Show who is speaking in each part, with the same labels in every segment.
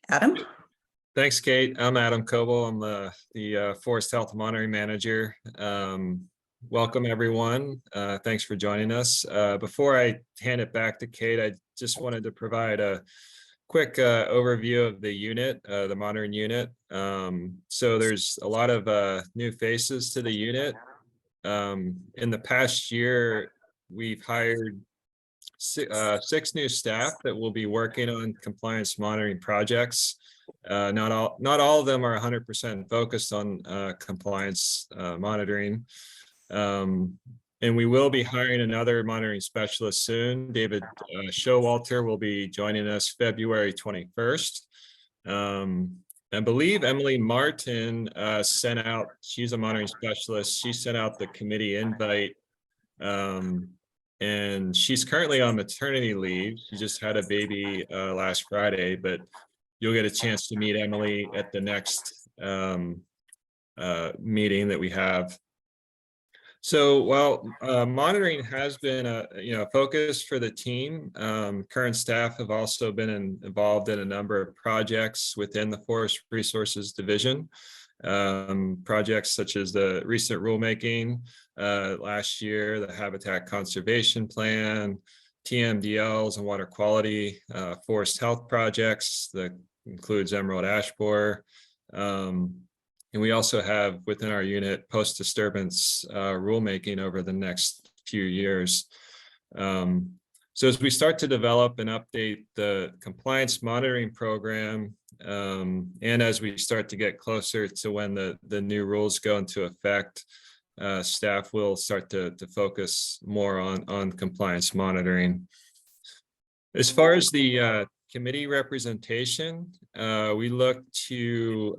Speaker 1: Adam?
Speaker 2: Thanks, Kate. I'm Adam Coble. I'm the Forest Health Monitoring Manager. Welcome, everyone. Thanks for joining us. Before I hand it back to Kate, I just wanted to provide a quick overview of the unit, the monitoring unit. So there's a lot of new faces to the unit. In the past year, we've hired six new staff that will be working on compliance monitoring projects. Not all of them are 100% focused on compliance monitoring. And we will be hiring another monitoring specialist soon. David Showalter will be joining us February 21st. I believe Emily Martin sent out, she's a monitoring specialist. She sent out the committee invite. And she's currently on maternity leave. She just had a baby last Friday, but you'll get a chance to meet Emily at the next meeting that we have. So while monitoring has been a focus for the team, current staff have also been involved in a number of projects within the Forest Resources Division. Projects such as the recent rulemaking last year, the Habitat Conservation Plan, TMDLs and water quality, forest health projects that includes emerald ash borer. And we also have within our unit post-disturbance rulemaking over the next few years. So as we start to develop and update the compliance monitoring program, and as we start to get closer to when the new rules go into effect, staff will start to focus more on compliance monitoring. As far as the committee representation, we look to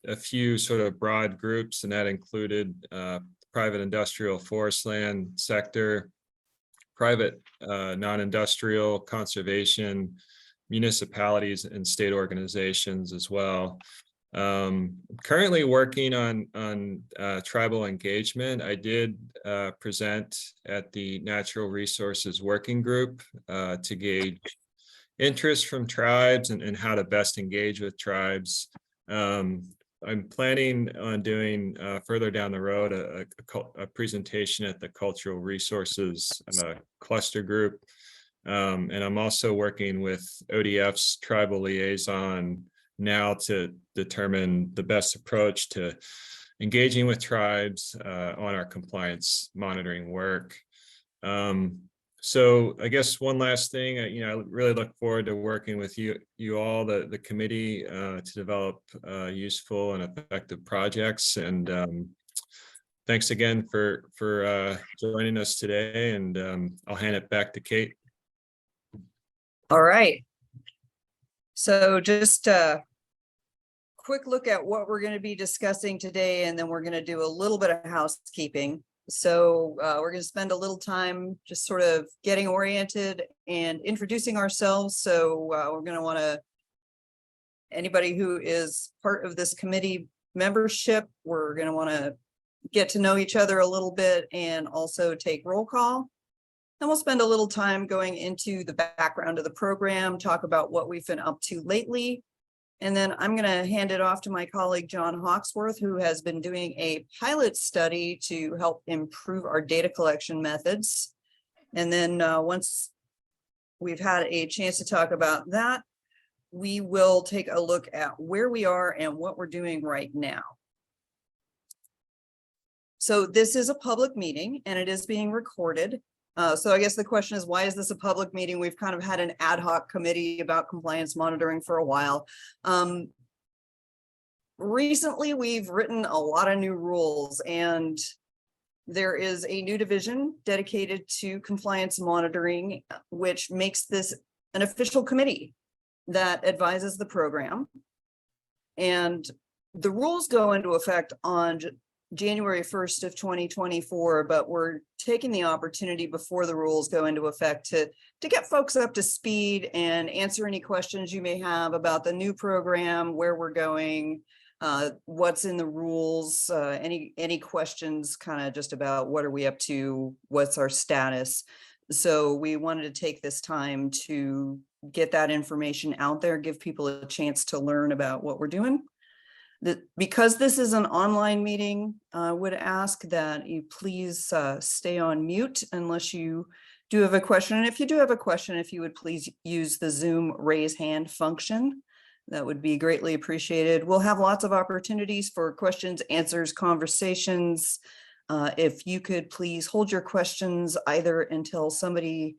Speaker 2: a few sort of broad groups, and that included private industrial forest land sector, private non-industrial, conservation, municipalities, and state organizations as well. Currently working on tribal engagement. I did present at the Natural Resources Working Group to gauge interest from tribes and how to best engage with tribes. I'm planning on doing further down the road a presentation at the Cultural Resources Cluster Group. And I'm also working with ODF's tribal liaison now to determine the best approach to engaging with tribes on our compliance monitoring work. So I guess one last thing, I really look forward to working with you all, the committee, to develop useful and effective projects. And thanks again for joining us today. And I'll hand it back to Kate.
Speaker 1: All right. So just a quick look at what we're going to be discussing today, and then we're going to do a little bit of housekeeping. So we're going to spend a little time just sort of getting oriented and introducing ourselves. So we're going to want to, anybody who is part of this committee membership, we're going to want to get to know each other a little bit and also take roll call. And we'll spend a little time going into the background of the program, talk about what we've been up to lately. And then I'm going to hand it off to my colleague, John Hawksworth, who has been doing a pilot study to help improve our data collection methods. And then once we've had a chance to talk about that, we will take a look at where we are and what we're doing right now. So this is a public meeting and it is being recorded. So I guess the question is, why is this a public meeting? We've kind of had an ad hoc committee about compliance monitoring for a while. Recently, we've written a lot of new rules, and there is a new division dedicated to compliance monitoring, which makes this an official committee that advises the program. And the rules go into effect on January 1st of 2024, but we're taking the opportunity before the rules go into effect to get folks up to speed and answer any questions you may have about the new program, where we're going, what's in the rules, any questions kind of just about what are we up to, what's our status. So we wanted to take this time to get that information out there, give people a chance to learn about what we're doing. Because this is an online meeting, I would ask that you please stay on mute unless you do have a question. And if you do have a question, if you would please use the Zoom raise hand function, that would be greatly appreciated. We'll have lots of opportunities for questions, answers, conversations. If you could please hold your questions either until somebody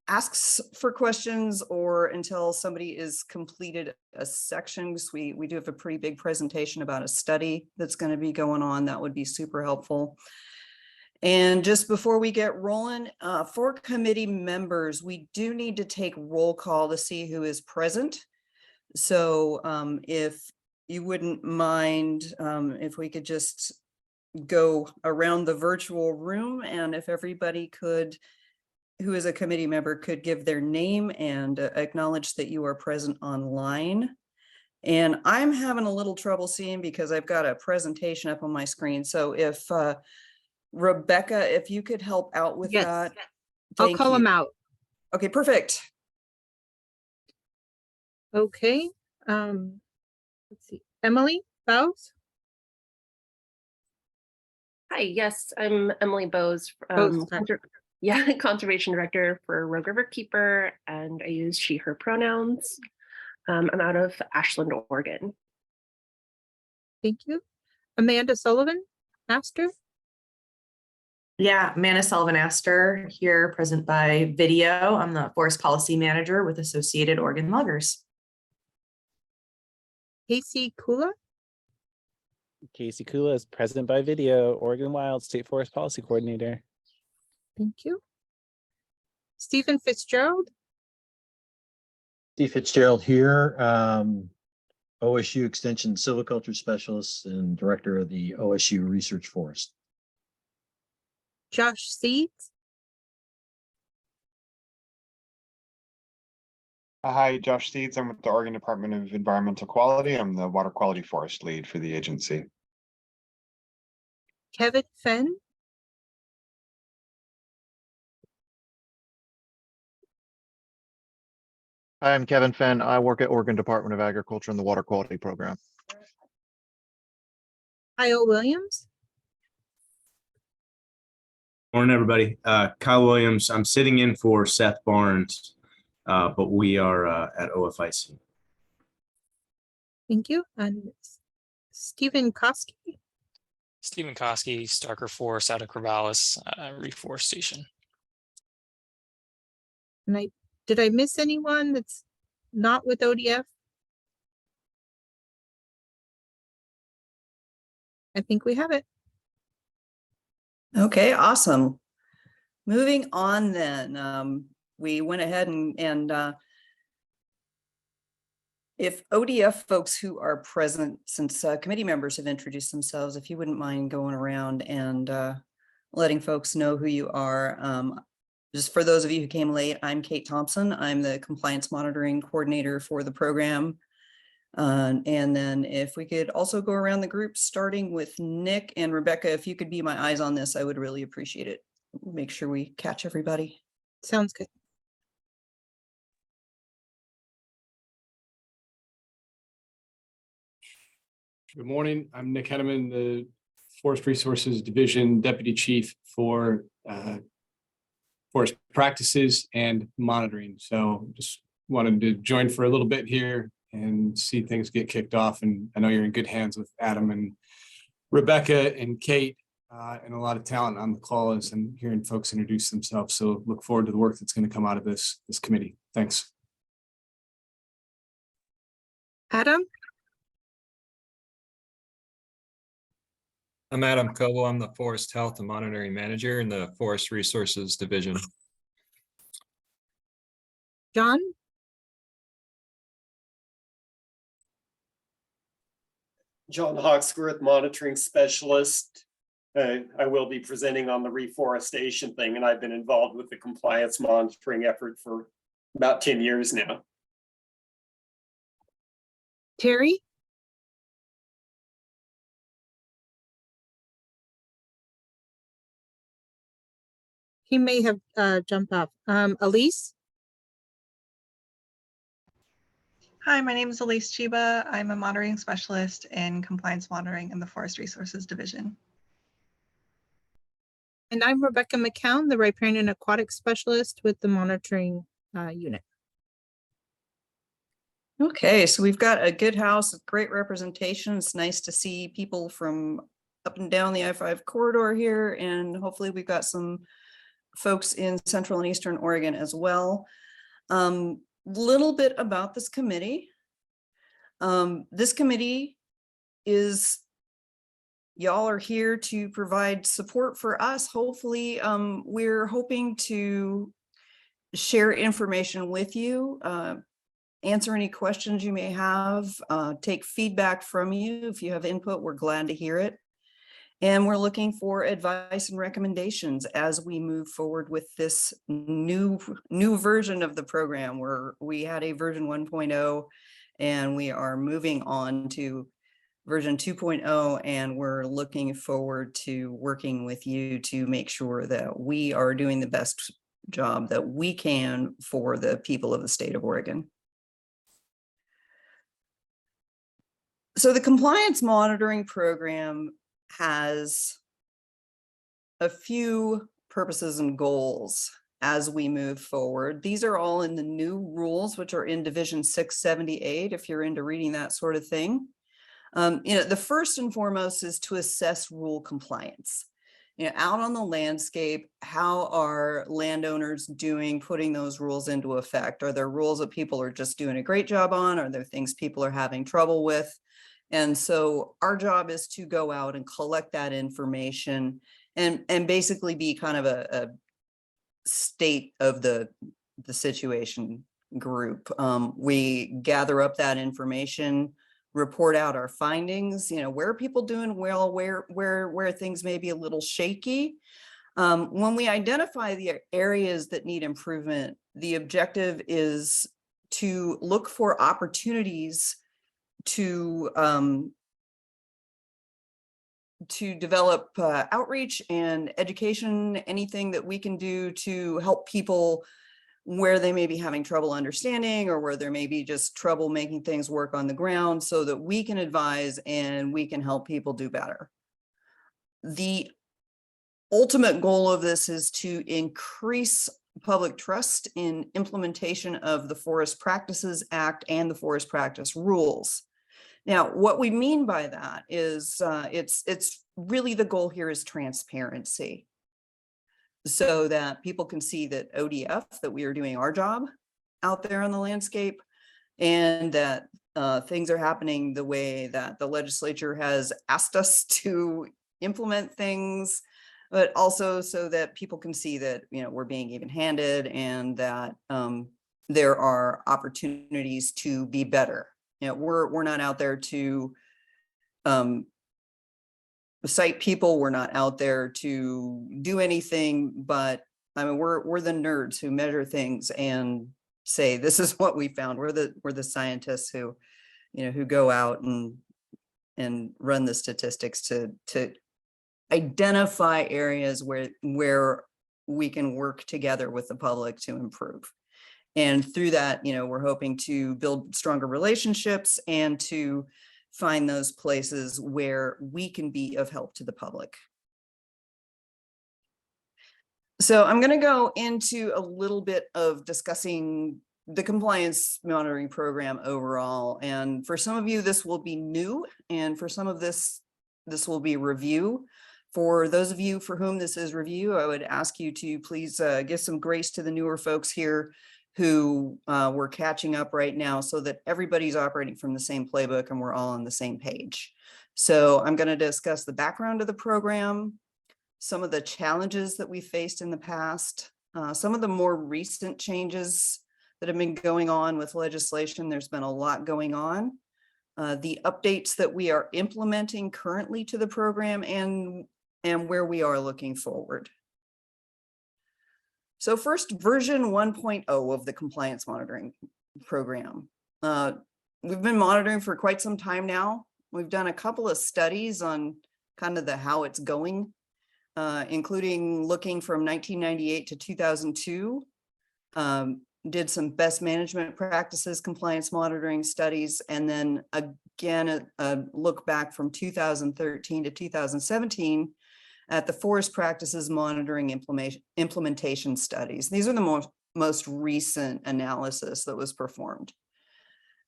Speaker 1: asks for questions or until somebody is completed a section. We do have a pretty big presentation about a study that's going to be going on. That would be super helpful. And just before we get rolling, for committee members, we do need to take roll call to see who is present. So if you wouldn't mind, if we could just go around the virtual room, and if everybody could, who is a committee member, could give their name and acknowledge that you are present online. And I'm having a little trouble seeing because I've got a presentation up on my screen. So if Rebecca, if you could help out with that.
Speaker 3: I'll call them out.
Speaker 1: Okay, perfect.
Speaker 3: Okay. Let's see. Emily Bowes.
Speaker 4: Hi, yes, I'm Emily Bowes, Conservation Director for Rogue River Keeper, and I use she, her pronouns. I'm out of Ashland, Oregon.
Speaker 3: Thank you. Amanda Sullivan, Master.
Speaker 5: Yeah, Amanda Sullivan Astor here, present by video. I'm the Forest Policy Manager with Associated Oregon Loggers.
Speaker 3: Casey Kula.
Speaker 6: Casey Kula is present by video, Oregon Wild State Forest Policy Coordinator.
Speaker 3: Thank you. Stephen Fitzgerald.
Speaker 7: Steve Fitzgerald here, OSU Extension Silviculture Specialist and Director of the OSU Research Forest.
Speaker 3: Josh Seeds.
Speaker 8: Hi, Josh Seeds. I'm with the Oregon Department of Environmental Quality. I'm the Water Quality Forest Lead for the agency.
Speaker 3: Kevin Fenn.
Speaker 9: Hi, I'm Kevin Fenn. I work at Oregon Department of Agriculture in the Water Quality Program.
Speaker 3: Kyle Williams.
Speaker 10: Morning, everybody. Kyle Williams. I'm sitting in for Seth Barnes, but we are at OFIC.
Speaker 3: Thank you. And Stephen Koski.
Speaker 11: Stephen Koski, Starker Forest out of Corvallis, Reforestation.
Speaker 3: And did I miss anyone that's not with ODF? I think we have it.
Speaker 1: Okay, awesome. Moving on then, we went ahead and if ODF folks who are present, since committee members have introduced themselves, if you wouldn't mind going around and letting folks know who you are. Just for those of you who came late, I'm Kate Thompson. I'm the Compliance Monitoring Coordinator for the program. And then if we could also go around the group, starting with Nick and Rebecca, if you could be my eyes on this, I would really appreciate it. Make sure we catch everybody.
Speaker 3: Sounds good.
Speaker 12: Good morning. I'm Nick Henneman, the Forest Resources Division Deputy Chief for Forest Practices and Monitoring. So just wanted to join for a little bit here and see things get kicked off. And I know you're in good hands with Adam and Rebecca and Kate and a lot of talent on the call as I'm hearing folks introduce themselves. So look forward to the work that's going to come out of this committee. Thanks.
Speaker 3: Adam.
Speaker 2: I'm Adam Coble. I'm the Forest Health and Monitoring Manager in the Forest Resources Division.
Speaker 3: John.
Speaker 13: John Hawksworth, Monitoring Specialist. I will be presenting on the reforestation thing, and I've been involved with the compliance monitoring effort for about 10 years now.
Speaker 3: Terry. He may have jumped off. Elise.
Speaker 14: Hi, my name is Elise Chiba. I'm a monitoring specialist in compliance monitoring in the Forest Resources Division.
Speaker 3: And I'm Rebecca McCown, the riparian and aquatic specialist with the monitoring unit.
Speaker 1: Okay, so we've got a good house, great representation. It's nice to see people from up and down the I-5 corridor here, and hopefully we've got some folks in Central and Eastern Oregon as well. Little bit about this committee. This committee is, y'all are here to provide support for us. Hopefully, we're hoping to share information with you, answer any questions you may have, take feedback from you. If you have input, we're glad to hear it. And we're looking for advice and recommendations as we move forward with this new version of the program, where we had a version 1.0 and we are moving on to version 2.0, and we're looking forward to working with you to make sure that we are doing the best job that we can for the people of the state of Oregon. So the compliance monitoring program has a few purposes and goals as we move forward. These are all in the new rules, which are in Division 678, if you're into reading that sort of thing. The first and foremost is to assess rule compliance. Out on the landscape, how are landowners doing putting those rules into effect? Are there rules that people are just doing a great job on? Are there things people are having trouble with? And so our job is to go out and collect that information and basically be kind of a state of the situation group. We gather up that information, report out our findings, where are people doing well, where things may be a little shaky. When we identify the areas that need improvement, the objective is to look for opportunities to develop outreach and education, anything that we can do to help people where they may be having trouble understanding or where there may be just trouble making things work on the ground, so that we can advise and we can help people do better. The ultimate goal of this is to increase public trust in implementation of the Forest Practices Act and the Forest Practice Rules. Now, what we mean by that is it's really, the goal here is transparency, so that people can see that ODF, that we are doing our job out there on the landscape, and that things are happening the way that the legislature has asked us to implement things, but also so that people can see that, we're being even-handed, and that there are opportunities to be better. We're not out there to cite people. We're not out there to do anything, but we're the nerds who measure things and say, this is what we found. We're the scientists who, who go out and run the statistics to identify areas where we can work together with the public to improve. And through that, we're hoping to build stronger relationships and to find those places where we can be of help to the public. So I'm going to go into a little bit of discussing the compliance monitoring program overall. And for some of you, this will be new, and for some of this will be review. For those of you for whom this is review, I would ask you to please give some grace to the newer folks here who we're catching up right now, so that everybody's operating from the same playbook and we're all on the same page. So I'm going to discuss the background of the program, some of the challenges that we faced in the past, some of the more recent changes that have been going on with legislation. There's been a lot going on. The updates that we are implementing currently to the program, and where we are looking forward. So first, version 1.0 of the compliance monitoring program. We've been monitoring for quite some time now. We've done a couple of studies on kind of how it's going, including looking from 1998 to 2002. did some best management practices, compliance monitoring studies, and then again, a look back from 2013 to 2017 at the forest practices monitoring implementation studies. These are the most recent analysis that was performed.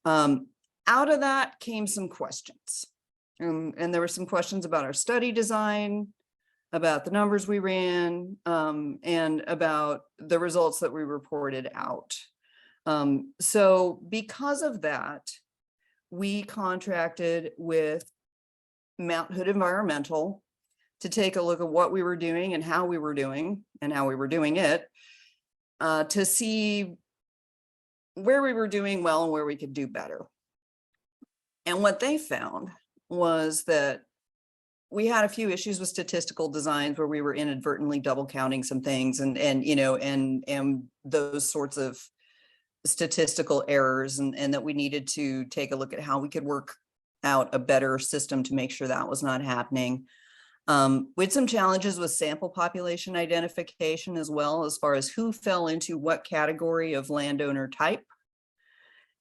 Speaker 1: Out of that came some questions. And there were some questions about our study design, about the numbers we ran, and about the results that we reported out. So because of that, we contracted with Mount Hood Environmental to take a look at what we were doing and how we were doing and how we were doing it, to see where we were doing well and where we could do better. And what they found was that we had a few issues with statistical designs where we were inadvertently double counting some things and you know, and those sorts of statistical errors, and that we needed to take a look at how we could work out a better system to make sure that was not happening. We had some challenges with sample population identification as well, as far as who fell into what category of landowner type.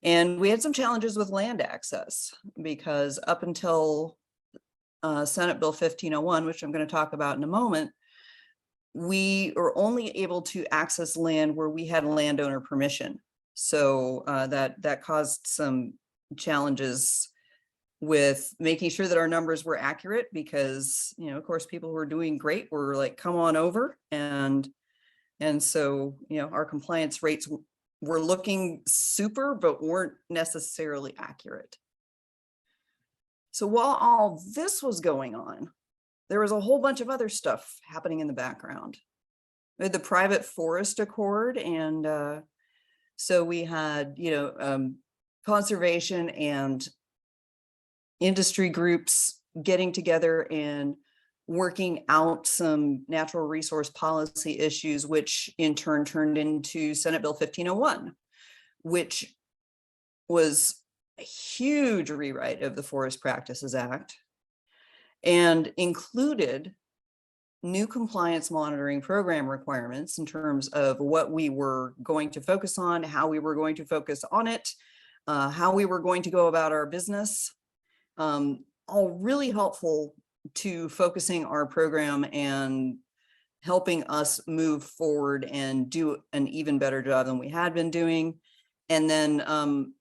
Speaker 1: And we had some challenges with land access, because up until Senate Bill 1501, which I'm going to talk about in a moment, we were only able to access land where we had landowner permission. So that caused some challenges with making sure that our numbers were accurate, because, you know, of course, people who were doing great were like, come on over. And so, you know, our compliance rates were looking super, but weren't necessarily accurate. So while all this was going on, there was a whole bunch of other stuff happening in the background. We had the private forest accord, and so we had, you know, conservation and industry groups getting together and working out some natural resource policy issues, which in turn turned into Senate Bill 1501, which was a huge rewrite of the Forest Practices Act and included new compliance monitoring program requirements in terms of what we were going to focus on, how we were going to focus on it, how we were going to go about our business, all really helpful to focusing our program and helping us move forward and do an even better job than we had been doing. And then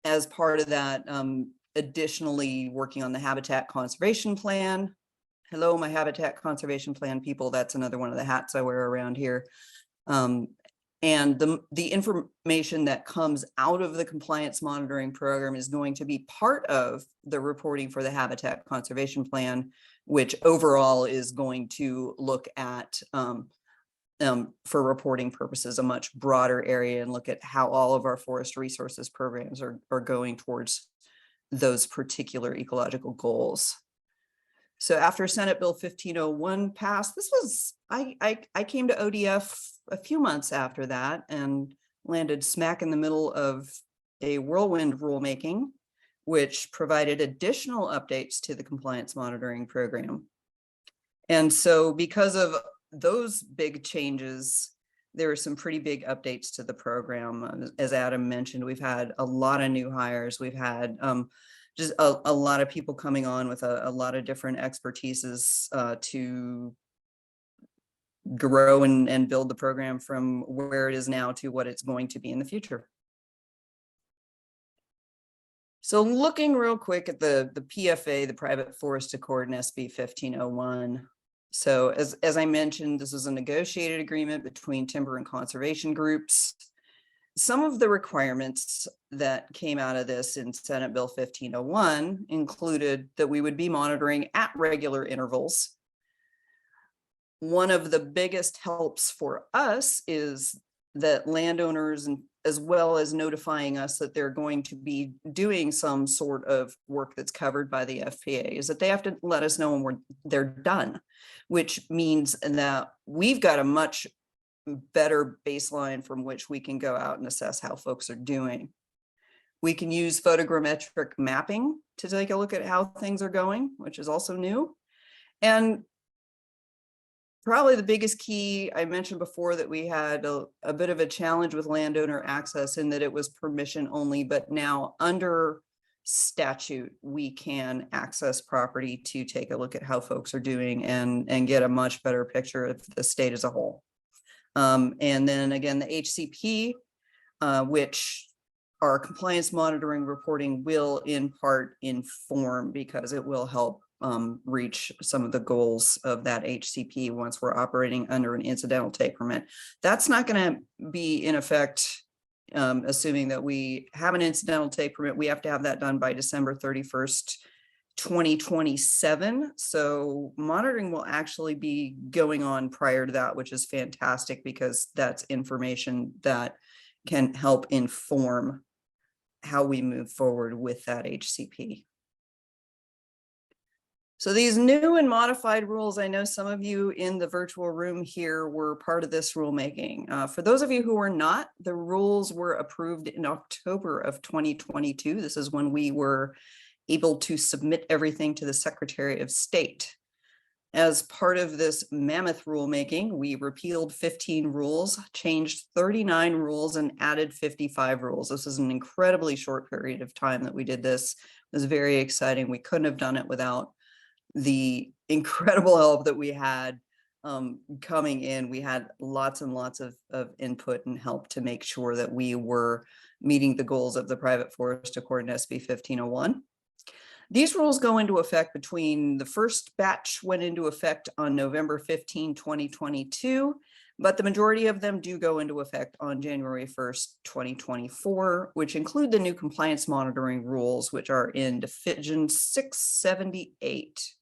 Speaker 1: as part of that, additionally working on the habitat conservation plan. Hello, my habitat conservation plan people, that's another one of the hats I wear around here. And the information that comes out of the compliance monitoring program is going to be part of the reporting for the habitat conservation plan, which overall is going to look at, for reporting purposes, a much broader area and look at how all of our forest resources programs are going towards those particular ecological goals. So after Senate Bill 1501 passed, this was, I came to ODF a few months after that and landed smack in the middle of a whirlwind rulemaking, which provided additional updates to the compliance monitoring program. And so because of those big changes, there were some pretty big updates to the program. As Adam mentioned, we've had a lot of new hires. We've had just a lot of people coming on with a lot of different expertises to grow and build the program from where it is now to what it's going to be in the future. So looking real quick at the PFA, the Private Forest Accord, and SB 1501. So as I mentioned, this was a negotiated agreement between timber and conservation groups. Some of the requirements that came out of this in Senate Bill 1501 included that we would be monitoring at regular intervals. One of the biggest helps for us is that landowners, and as well as notifying us that they're going to be doing some sort of work that's covered by the FPA, is that they have to let us know when they're done, which means that we've got a much better baseline from which we can go out and assess how folks are doing. We can use photogrammetric mapping to take a look at how things are going, which is also new. And probably the biggest key, I mentioned before that we had a bit of a challenge with landowner access in that it was permission only, but now under statute, we can access property to take a look at how folks are doing and get a much better picture of the state as a whole. And then again, the HCP, which our compliance monitoring reporting will in part inform, because it will help reach some of the goals of that HCP once we're operating under an incidental take permit. That's not going to be in effect, assuming that we have an incidental take permit. We have to have that done by December 31st, 2027. So monitoring will actually be going on prior to that, which is fantastic because that's information that can help inform how we move forward with that HCP. So these new and modified rules, I know some of you in the virtual room here were part of this rulemaking. For those of you who were not, the rules were approved in October of 2022. This is when we were able to submit everything to the Secretary of State. As part of this mammoth rulemaking, we repealed 15 rules, changed 39 rules, and added 55 rules. This is an incredibly short period of time that we did this. It was very exciting. We couldn't have done it without the incredible help that we had coming in. We had lots and lots of input and help to make sure that we were meeting the goals of the private forest according to SB 1501. These rules go into effect between the first batch went into effect on November 15, 2022, but the majority of them do go into effect on January 1st, 2024, which include the new compliance monitoring rules, which are in Division 678.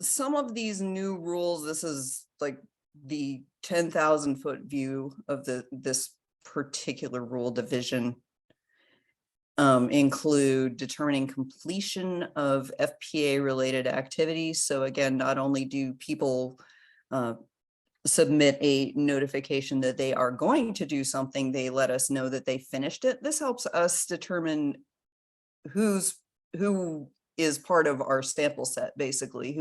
Speaker 1: Some of these new rules, this is like the 10,000 foot view of this particular rule division, include determining completion of FPA related activities. So again, not only do people submit a notification that they are going to do something, they let us know that they finished it. This helps us determine who is part of our sample set, basically.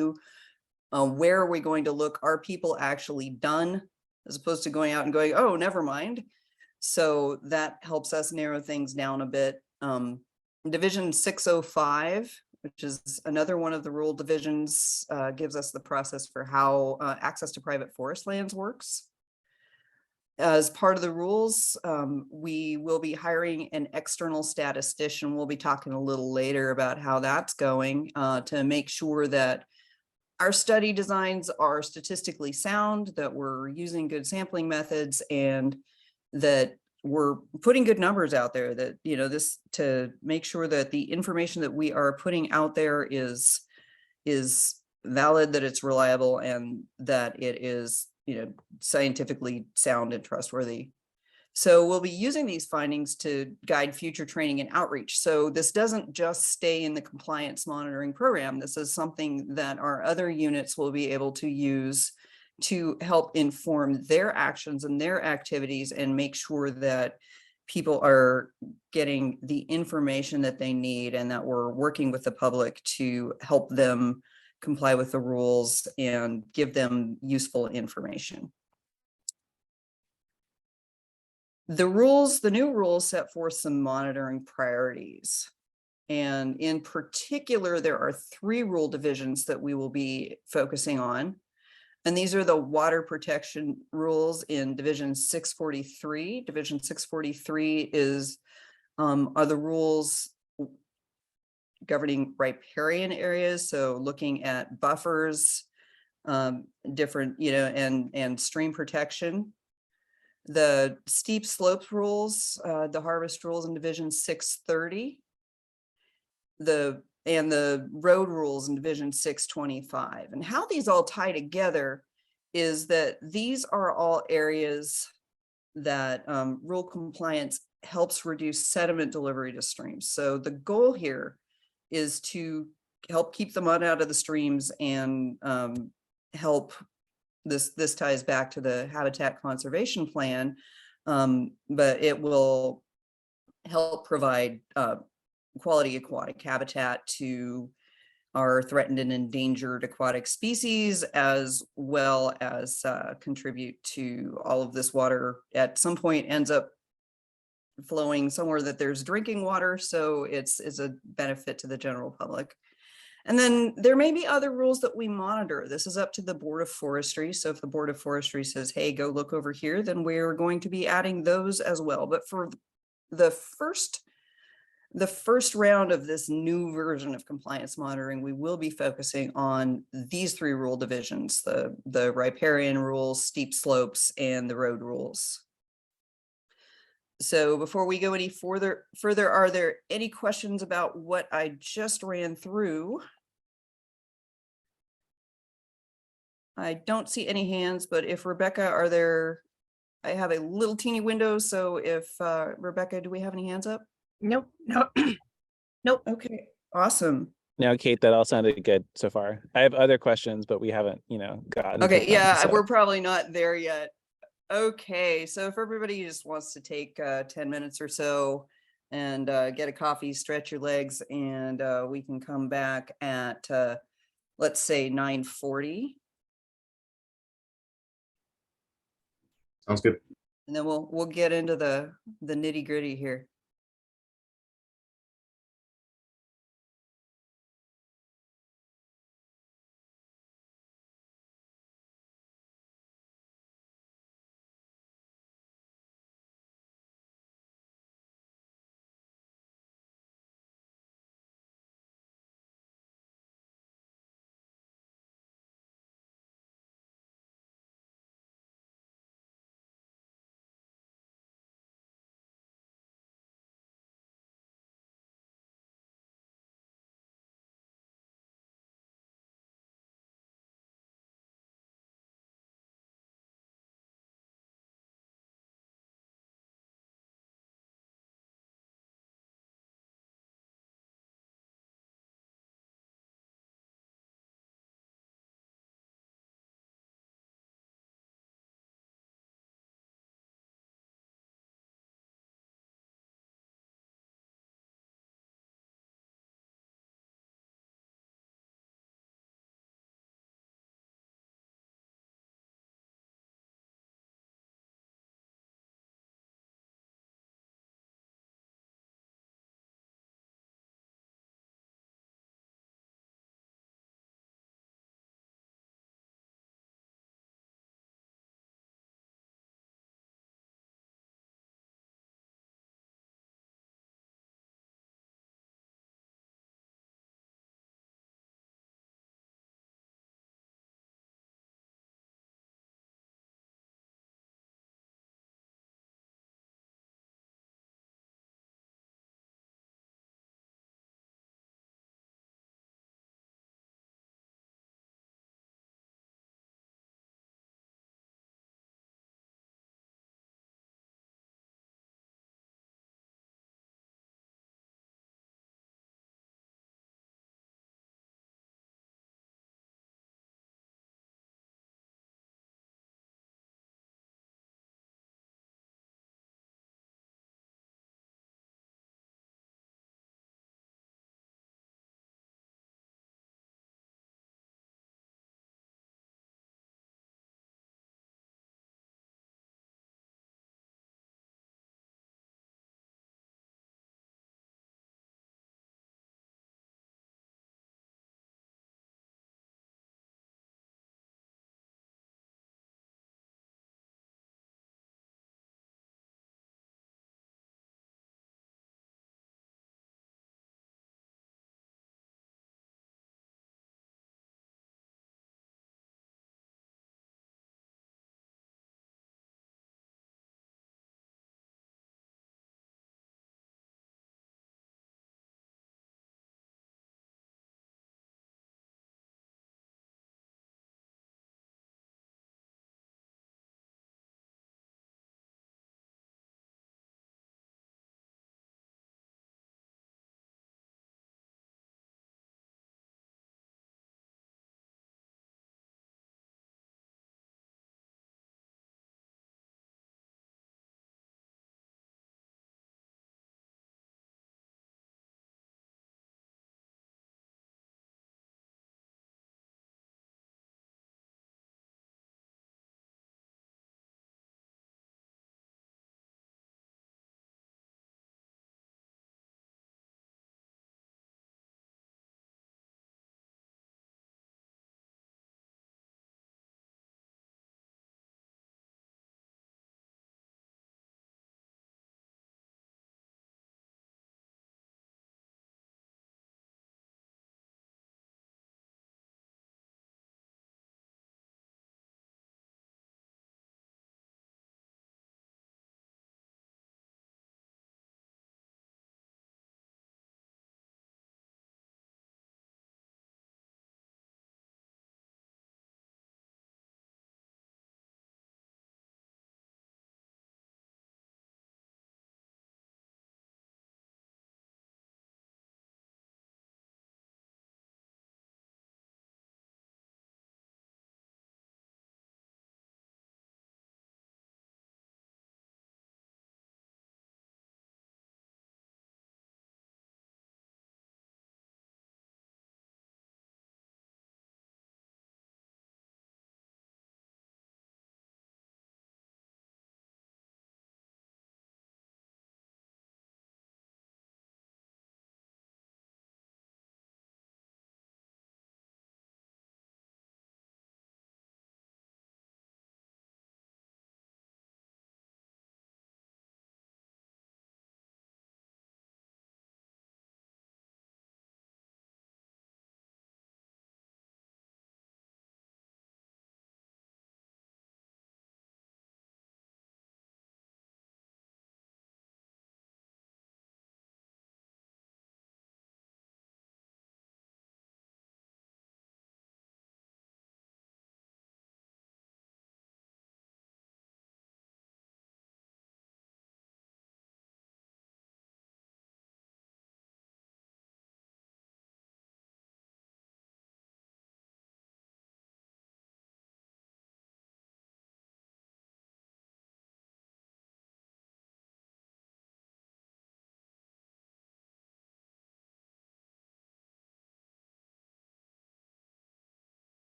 Speaker 1: Where are we going to look? Are people actually done? As opposed to going out and going, oh, never mind. So that helps us narrow things down a bit. Division 605, which is another one of the rule divisions, gives us the process for how access to private forest lands works. As part of the rules, we will be hiring an external statistician. We'll be talking a little later about how that's going to make sure that our study designs are statistically sound, that we're using good sampling methods, and that we're putting good numbers out there, that, you know, this to make sure that the information that we are putting out there is valid, that it's reliable, and that it is, you know, scientifically sound and trustworthy. So we'll be using these findings to guide future training and outreach. So this doesn't just stay in the compliance monitoring program. This is something that our other units will be able to use to help inform their actions and their activities and make sure that people are getting the information that they need and that we're working with the public to help them comply with the rules and give them useful information. The new rules set forth some monitoring priorities. And in particular, there are 3 rule divisions that we will be focusing on. And these are the water protection rules in Division 643. Division 643 are the rules governing riparian areas. So looking at buffers, different, you know, and stream protection. The steep slopes rules, the harvest rules in Division 630. And the road rules in Division 625. And how these all tie together is that these are all areas that rule compliance helps reduce sediment delivery to streams. So the goal here is to help keep the mud out of the streams and help, this ties back to the habitat conservation plan, but it will help provide quality aquatic habitat to our threatened and endangered aquatic species, as well as contribute to all of this water at some point ends up flowing somewhere that there's drinking water. So it's a benefit to the general public. And then there may be other rules that we monitor. This is up to the Board of Forestry. So if the Board of Forestry says, hey, go look over here, then we're going to be adding those as well. But for the first round of this new version of compliance monitoring, we will be focusing on these 3 rule divisions, the riparian rules, steep slopes, and the road rules. So before we go any further, are there any questions about what I just ran through? I don't see any hands, but if Rebecca, I have a little teeny window. So if Rebecca, do we have any hands up?
Speaker 3: Nope, no, nope.
Speaker 1: Okay, awesome.
Speaker 6: Now, Kate, that all sounded good so far. I have other questions, but we haven't, gotten. to
Speaker 1: Okay,
Speaker 6: them,
Speaker 1: yeah,
Speaker 6: so.
Speaker 1: we're probably not there yet. Okay, so if everybody just wants to take 10 minutes or so and get a coffee, stretch your legs, and we can come back at, let's say 9:40.
Speaker 10: Sounds good.
Speaker 1: And then we'll get into the nitty gritty here.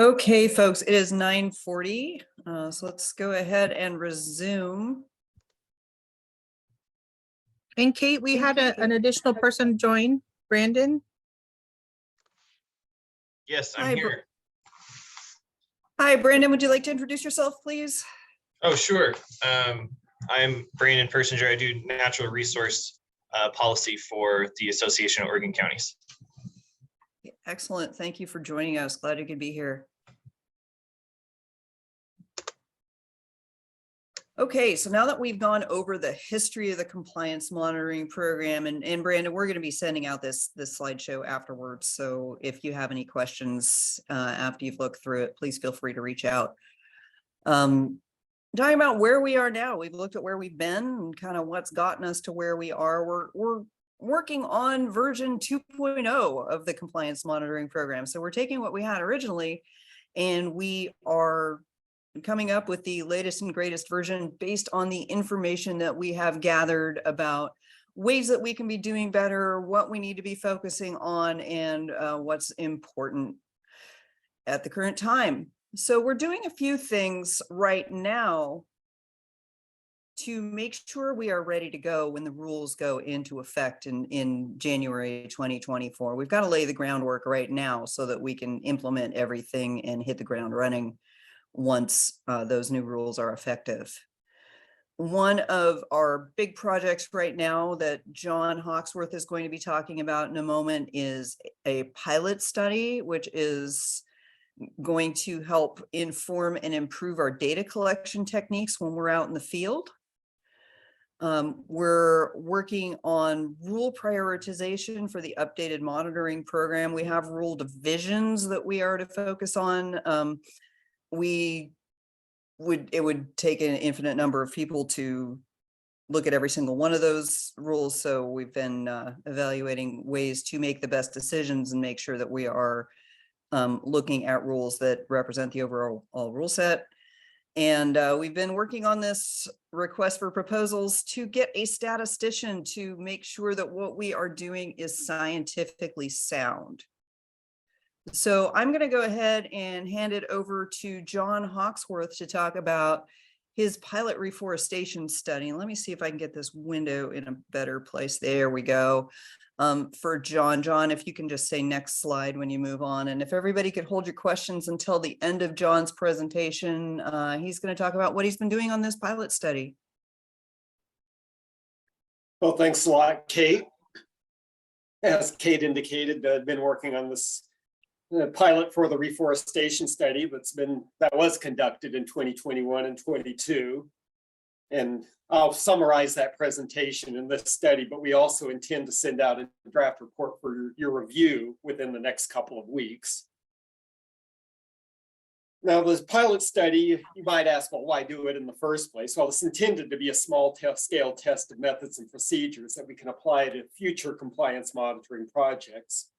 Speaker 1: Okay, folks, it is 9:40. So let's go ahead and resume.
Speaker 3: And Kate, we had an additional person join, Brandon.
Speaker 15: Yes,
Speaker 1: Hi,
Speaker 15: I'm here.
Speaker 1: Hi, Brandon. Would you like to introduce yourself, please?
Speaker 15: Oh, sure. I'm Brandon Persinger. I do natural resource policy for the Association of Oregon Counties.
Speaker 1: Excellent. Thank you for joining us. Glad you could be here. Okay, so now that we've gone over the history of the compliance monitoring program, and Brandon, we're going to be sending out this slideshow afterwards. So if you have any questions after you've looked through it, please feel free to reach out. Talking about where we are now, we've looked at where we've been and kind of what's gotten us to where we are. We're working on version 2.0 of the compliance monitoring program. So we're taking what we had originally, and we are coming up with the latest and greatest version based on the information that we have gathered about ways that we can be doing better, what we need to be focusing on, and what's important at the current time. So we're doing a few things right now to make sure we are ready to go when the rules go into effect in January 2024. We've got to lay the groundwork right now so that we can implement everything and hit the ground running once those new rules are effective. One of our big projects right now that John Hawksworth is going to be talking about in a moment is a pilot study, which is going to help inform and improve our data collection techniques when we're out in the field. We're working on rule prioritization for the updated monitoring program. We have rule divisions that we are to focus on. It would take an infinite number of people to look at every single one of those rules. So we've been evaluating ways to make the best decisions and make sure that we are looking at rules that represent the overall rule set. And we've been working on this request for proposals to get a statistician to make sure that what we are doing is scientifically sound. So I'm going to go ahead and hand it over to John Hawksworth to talk about his pilot reforestation study. Let me see if I can get this window in a better place. There we go. For John, if you can just say next slide when you move on. And if everybody could hold your questions until the end of John's presentation, he's going to talk about what he's been doing on this pilot study.
Speaker 13: Well, thanks a lot, Kate. As Kate indicated, I've been working on this pilot for the reforestation study that was conducted in 2021 and 22. And I'll summarize that presentation in this study, but we also intend to send out a draft report for your review within the next couple of weeks. Now, this pilot study, you might ask, well, why do it in the first place? Well, it's intended to be a small scale test of methods and procedures that we can apply to future compliance monitoring projects.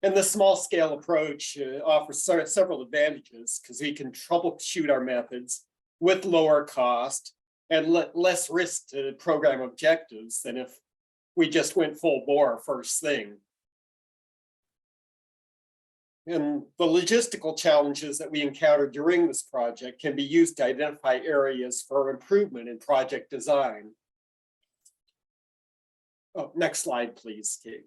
Speaker 13: And this small scale approach offers several advantages because we can troubleshoot our methods with lower cost and less risk to program objectives than if we just went full bore first thing. And the logistical challenges that we encountered during this project can be used to identify areas for improvement in project design. Oh, next slide, please, Kate.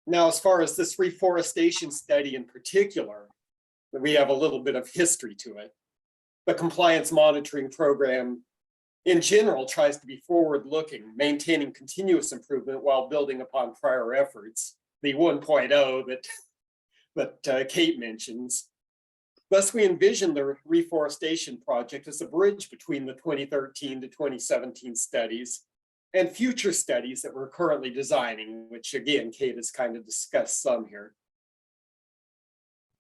Speaker 13: Now, as far as this reforestation study in particular, we have a little bit of history to it. The compliance monitoring program in general tries to be forward-looking, maintaining continuous improvement while building upon prior efforts, the 1.0 that Kate mentions. Thus, we envision the reforestation project as a bridge between the 2013 to 2017 studies and future studies that we're currently designing, which again, Kate has kind of discussed some here.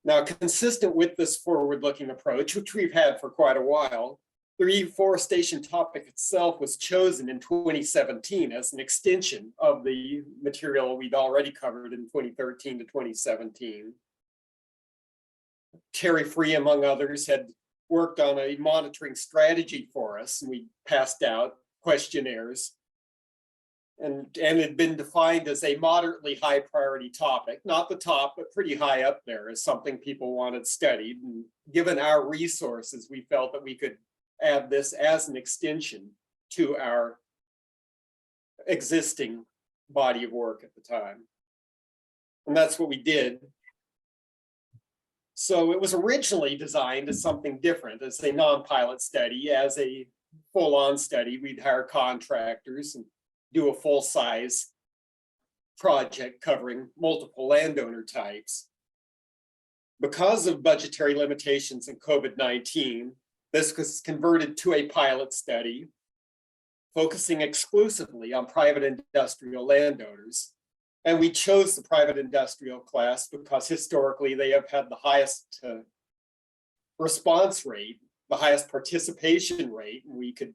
Speaker 13: Now, consistent with this forward-looking approach, which we've had for quite a while, the reforestation topic itself was chosen in 2017 as an extension of the material we'd already covered in 2013 to 2017. Terry Free, among others, had worked on a monitoring strategy for us, and we passed out questionnaires and had been defined as a moderately high priority topic, not the top, but pretty high up there as something people wanted studied. And given our resources, we felt that we could add this as an extension to our existing body of work at the time. And that's what we did. So it was originally designed as something different, as a non-pilot study, as a full-on study. We'd hire contractors and do a full-size project covering multiple landowner types. Because of budgetary limitations and COVID-19, this was converted to a pilot study, focusing exclusively on private industrial landowners. And we chose the private industrial class because historically they have had the highest response rate, the highest participation rate. And we could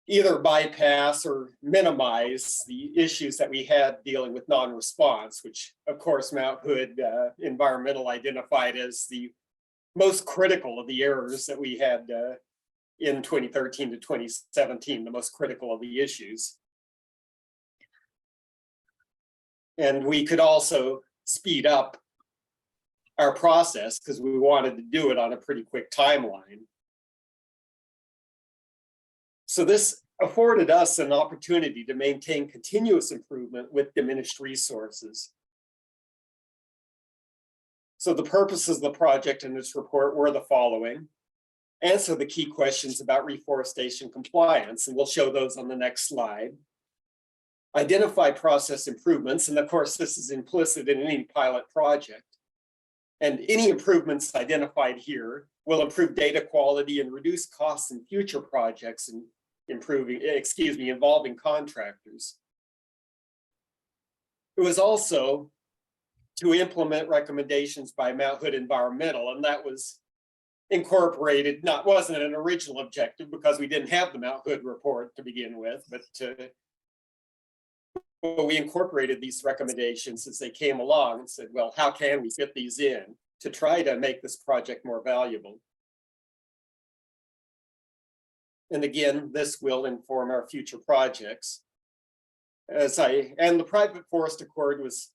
Speaker 13: either bypass or minimize the issues that we had dealing with non-response, which of course Mount Hood Environmental identified as the most critical of the errors that we had in 2013 to 2017, the most critical of the issues. And we could also speed up our process because we wanted to do it on a pretty quick timeline. So this afforded us an opportunity to maintain continuous improvement with diminished resources. So the purposes of the project in this report were the following: answer the key questions about reforestation compliance, and we'll show those on the next slide. Identify process improvements, and of course this is implicit in any pilot project. And any improvements identified here will improve data quality and reduce costs in future projects and involving contractors. It was also to implement recommendations by Mount Hood Environmental, and that was incorporated, wasn't an original objective because we didn't have the Mount Hood report to begin with, but we incorporated these recommendations as they came along and said, well, how can we fit these in to try to make this project more valuable? And again, this will inform our future projects. And the private forest accord was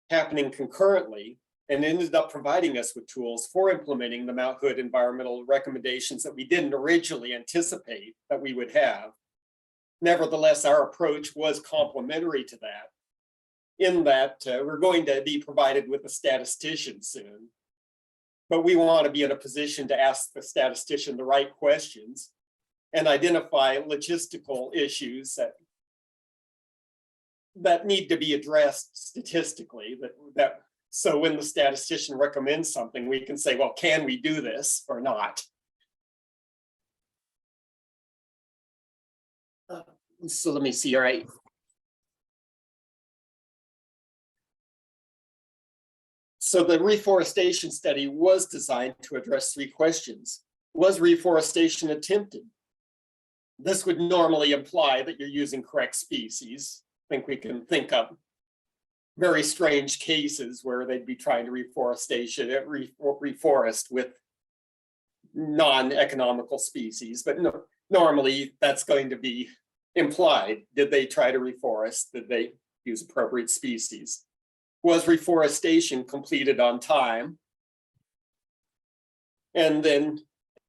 Speaker 13: happening concurrently and ended up providing us with tools for implementing the Mount Hood environmental recommendations that we didn't originally anticipate that we would have. Nevertheless, our approach was complementary to that, in that we're going to be provided with a statistician soon, but we want to be in a position to ask the statistician the right questions and identify logistical issues that need to be addressed statistically. So when the statistician recommends something, we can say, well, can we do this or not? So let me see, all right. So the reforestation study was designed to address three questions. Was reforestation attempted? This would normally imply that you're using correct species. I think we can think of very strange cases where they'd be trying to reforest with non-economical species, but no, normally that's going to be implied. Did they try to reforest? Did they use appropriate species? Was reforestation completed on time? And then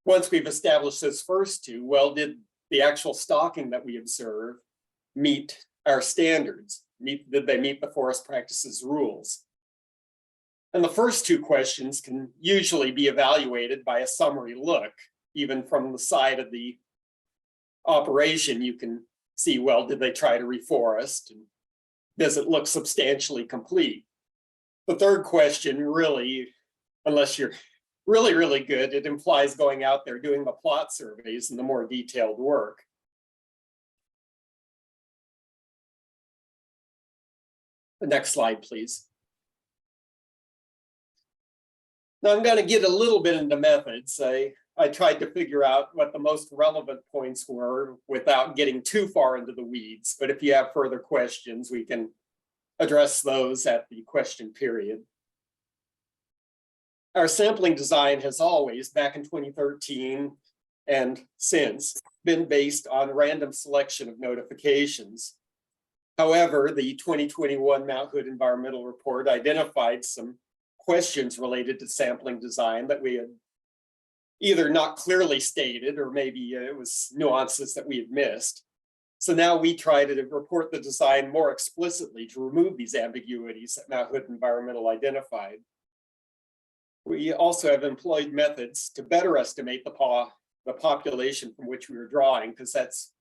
Speaker 13: once we've established those first two, well, did the actual stalking that we observe meet our standards? Did they meet the forest practices rules? And the first two questions can usually be evaluated by a summary look. Even from the side of the operation, you can see, well, did they try to reforest? And does it look substantially complete? The third question really, unless you're really, really good, it implies going out there doing the plot surveys and the more detailed work. The next slide, please. Now I'm going to get a little bit into methods. I tried to figure out what the most relevant points were without getting too far into the weeds. But if you have further questions, we can address those at the question period. Our sampling design has always, back in 2013 and since, been based on random selection of notifications. However, the 2021 Mount Hood Environmental Report identified some questions related to sampling design that we had either not clearly stated, or maybe it was nuances that we had missed. So now we try to report the design more explicitly to remove these ambiguities that Mount Hood Environmental identified. We also have employed methods to better estimate the population from which we were drawing, because that's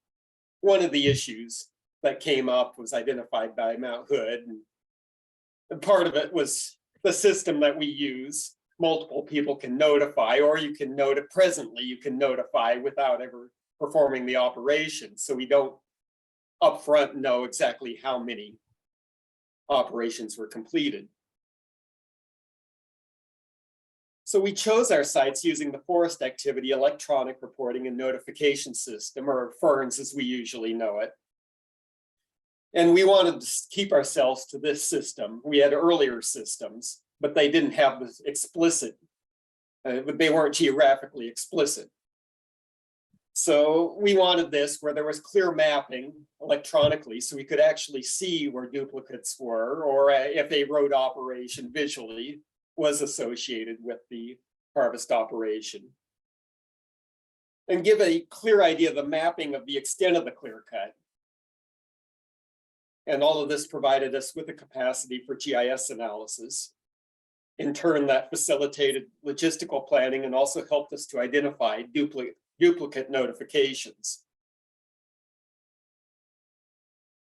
Speaker 13: one of the issues that came up, was identified by Mount Hood. And part of it was the system that we use. Multiple people can notify, or you can presently you can notify without ever performing the operation. So we don't upfront know exactly how many operations were completed. So we chose our sites using the Forest Activity Electronic Reporting and Notification System, or FERNS as we usually know it. And we wanted to keep ourselves to this system. We had earlier systems, but they didn't have this explicit, they weren't geographically explicit. So we wanted this where there was clear mapping electronically, so we could actually see where duplicates were, or if a road operation visually was associated with the harvest operation. And give a clear idea of the mapping of the extent of the clear cut. And all of this provided us with the capacity for GIS analysis. In turn, that facilitated logistical planning and also helped us to identify duplicate notifications.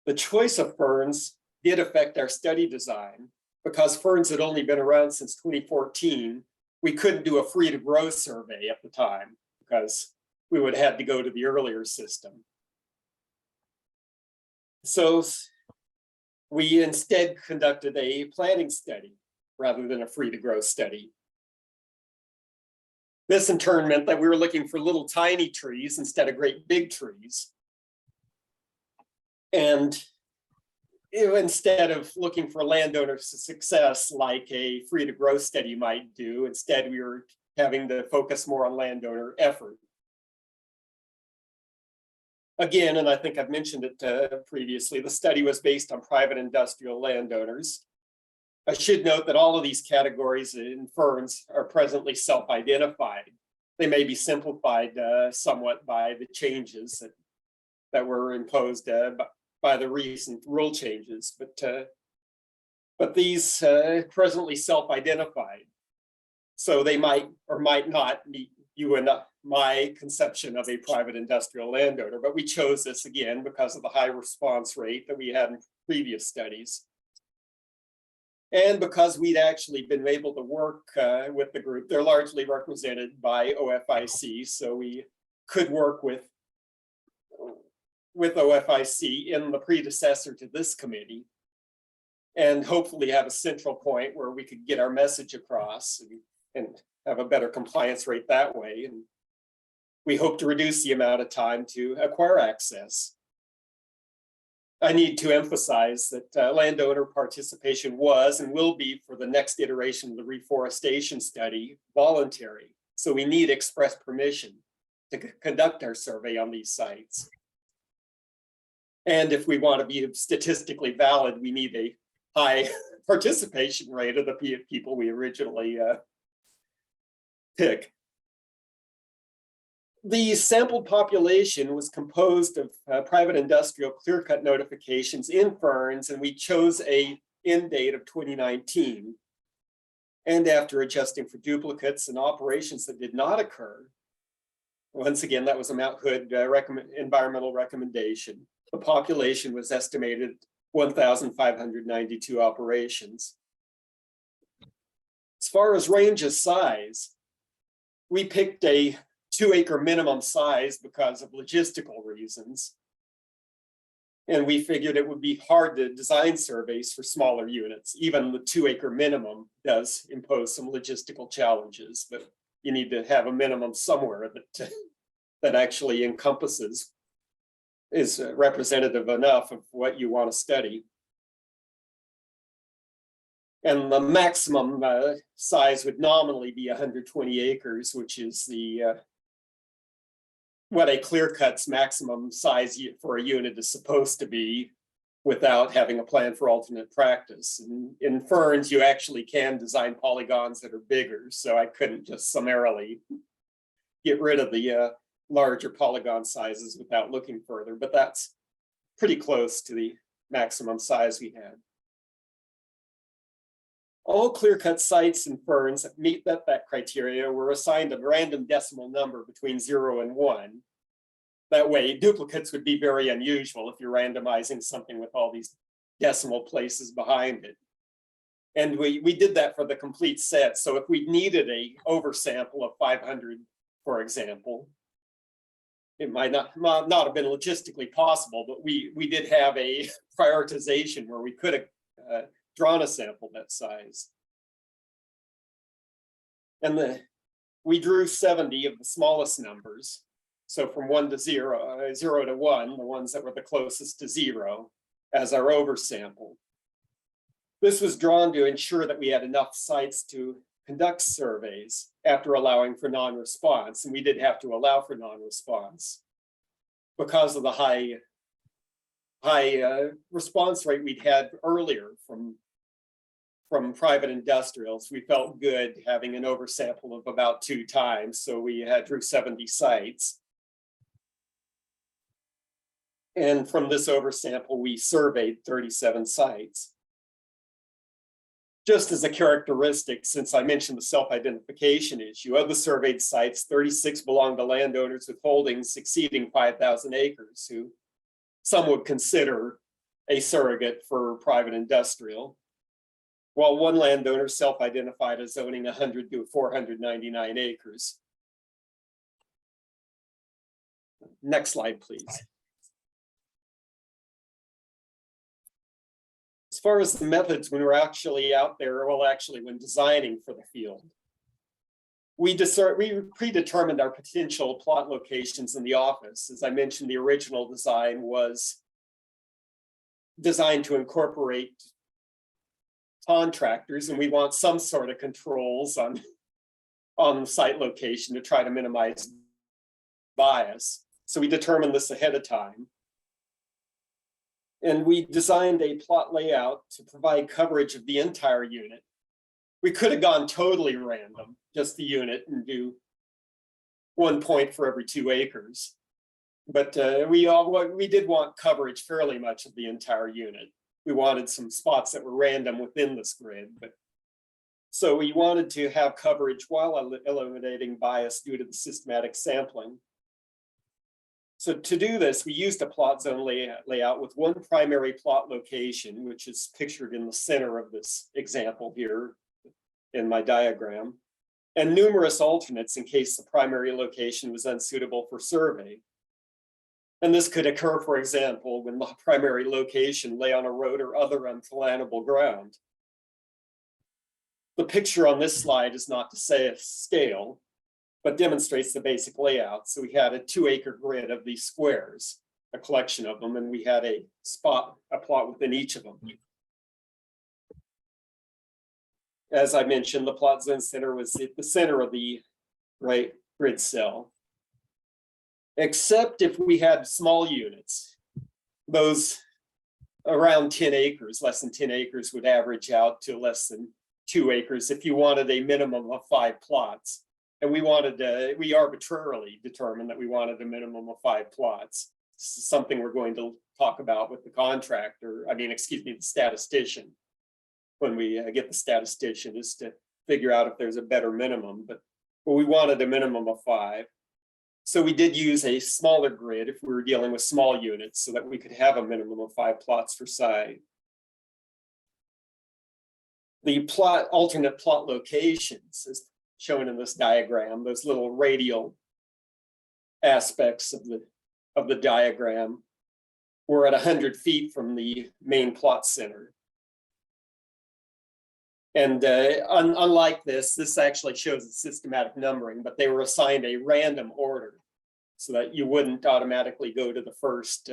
Speaker 13: The choice of ferns did affect our study design. Because ferns had only been around since 2014, we couldn't do a free to grow survey at the time because we would have had to go to the earlier system. So we instead conducted a planning study rather than a free to grow study. This in turn meant that we were looking for little tiny trees instead of great big trees. And instead of looking for landowner success like a free to grow study might do, instead we were having to focus more on landowner effort. Again, and I think I've mentioned it previously, the study was based on private industrial landowners. I should note that all of these categories in ferns are presently self-identified. They may be simplified somewhat by the changes that were imposed by the recent rule changes, but these presently self-identified. So they might or might not meet you and my conception of a private industrial landowner, but we chose this again because of the high response rate that we had in previous studies. And because we'd actually been able to work with the group, they're largely represented by OFIC, so we could work with OFIC in the predecessor to this committee, and hopefully have a central point where we could get our message across and have a better compliance rate that way. And we hope to reduce the amount of time to acquire access. I need to emphasize that landowner participation was and will be, for the next iteration of the reforestation study, voluntary. So we need express permission to conduct our survey on these sites. And if we want to be statistically valid, we need a high participation rate of the people we originally pick. The sampled population was composed of private industrial clear-cut notifications in ferns, and we chose an end date of 2019. And after adjusting for duplicates and operations that did not occur, once again, that was a Mount Hood environmental recommendation. The population was estimated 1,592 operations. As far as range of size, we picked a 2-acre minimum size because of logistical reasons. And we figured it would be hard to design surveys for smaller units. Even the 2-acre minimum does impose some logistical challenges, but you need to have a minimum somewhere that actually encompasses, is representative enough of what you want to study. And the maximum size would nominally be 120 acres, which is the what a clear cut's maximum size for a unit is supposed to be. without having a plan for alternate practice. And in ferns, you actually can design polygons that are bigger. So I couldn't just summarily get rid of the larger polygon sizes without looking further, but that's pretty close to the maximum size we had. All clear-cut sites in ferns that meet that criteria were assigned a random decimal number between 0 and 1. That way, duplicates would be very unusual if you're randomizing something with all these decimal places behind it. And we did that for the complete set. So if we needed a oversample of 500, for example, it might not have been logistically possible, but we did have a prioritization where we could have drawn a sample that size. And we drew 70 of the smallest numbers. So from 1 to 0, 0 to 1, the ones that were the closest to 0 as our oversample. This was drawn to ensure that we had enough sites to conduct surveys after allowing for non-response. And we did have to allow for non-response because of the high response rate we'd had earlier from private industrials. We felt good having an oversample of about 2 times. So we drew 70 sites. And from this oversample, we surveyed 37 sites. Just as a characteristic, since I mentioned the self-identification issue, of the surveyed sites, 36 belong to landowners with holdings exceeding 5,000 acres, who some would consider a surrogate for private industrial, while one landowner self-identified as owning 100 to 499 acres. Next slide, please. As far as the methods, when we're actually out there, well, actually when designing for the field, we predetermined our potential plot locations in the office. As I mentioned, the original design was designed to incorporate contractors, and we want some sort of controls on site location to try to minimize bias. So we determined this ahead of time. And we designed a plot layout to provide coverage of the entire unit. We could have gone totally random, just the unit, and do 1 point for every 2 acres. But we did want coverage fairly much of the entire unit. We wanted some spots that were random within this grid. So we wanted to have coverage while eliminating bias due to the systematic sampling. So to do this, we used a plot zone layout with one primary plot location, which is pictured in the center of this example here in my diagram, and numerous alternates in case the primary location was unsuitable for survey. And this could occur, for example, when the primary location lay on a road or other unplannable ground. The picture on this slide is not to say a scale, but demonstrates the basic layout. So we had a 2-acre grid of these squares, a collection of them, and we had a plot within each of them. As I mentioned, the plot zone center was at the center of the right grid cell. Except if we had small units, those around 10 acres, less than 10 acres would average out to less than 2 acres if you wanted a minimum of 5 plots. And we arbitrarily determined that we wanted a minimum of 5 plots. This is something we're going to talk about with the contractor, the statistician. When we get the statistician, is to figure out if there's a better minimum, but we wanted a minimum of 5. So we did use a smaller grid if we were dealing with small units so that we could have a minimum of 5 plots per site. The alternate plot locations, as shown in this diagram, those little radial aspects of the diagram, were at 100 feet from the main plot center. And unlike this actually shows the systematic numbering, but they were assigned a random order so that you wouldn't automatically go to the first,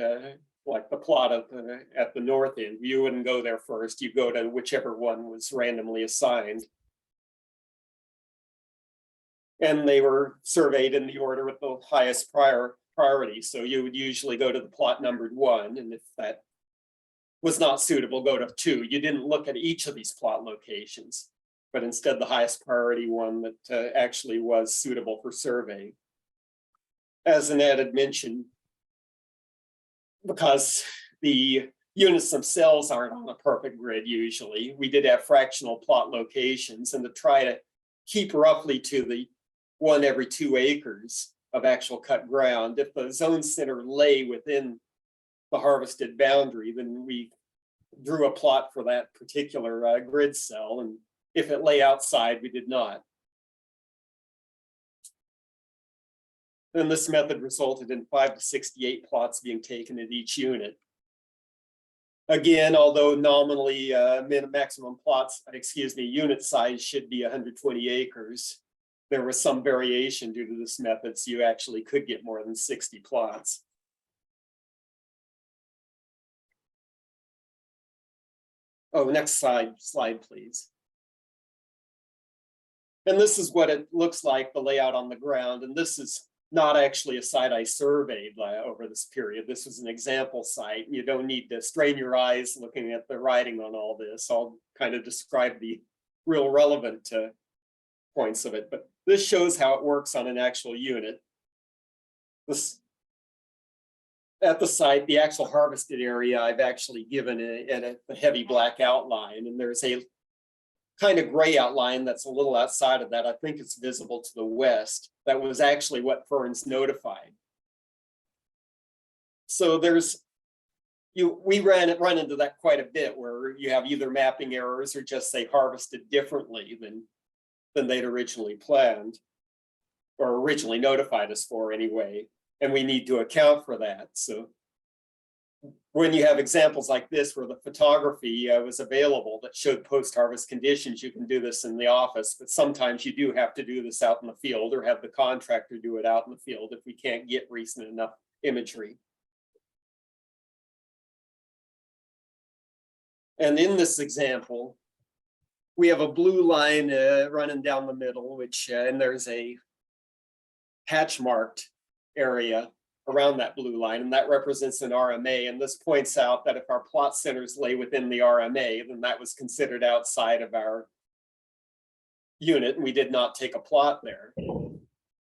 Speaker 13: like the plot at the north end. You wouldn't go there first, you go to whichever one was randomly assigned. And they were surveyed in the order with the highest priority. So you would usually go to the plot numbered 1, and if that was not suitable, go to 2. You didn't look at each of these plot locations, but instead the highest priority one that actually was suitable for survey. As Annette had mentioned, because the units themselves aren't on a perfect grid usually, we did have fractional plot locations, and to try to keep roughly to the 1 every 2 acres of actual cut ground, if the zone center lay within the harvested boundary, then we drew a plot for that particular grid cell, and if it lay outside, we did not. Then this method resulted in 5 to 68 plots being taken at each unit. Again, although nominally maximum unit size should be 120 acres, there was some variation due to this method, so you actually could get more than 60 plots. Oh, next slide, please. And this is what it looks like, the layout on the ground. And this is not actually a site I surveyed over this period. This was an example site. You don't need to strain your eyes looking at the writing on all this. I'll kind of describe the real relevant points of it. But this shows how it works on an actual unit. This, at the site, the actual harvested area, I've actually given a heavy black outline, and there's a kind of gray outline that's a little outside of that. I think it's visible to the west. That was actually what Ferns notified. So we run into that quite a bit, where you have either mapping errors or just say harvested differently than they'd originally planned, or originally notified us for anyway. And we need to account for that. So when you have examples like this where the photography was available that showed post-harvest conditions, you can do this in the office, but sometimes you do have to do this out in the field, or have the contractor do it out in the field if we can't get recent enough imagery. And in this example, we have a blue line running down the middle, which and there's a hatch marked area around that blue line, and that represents an RMA. And this points out that if our plot centers lay within the RMA, then that was considered outside of our unit, and we did not take a plot there.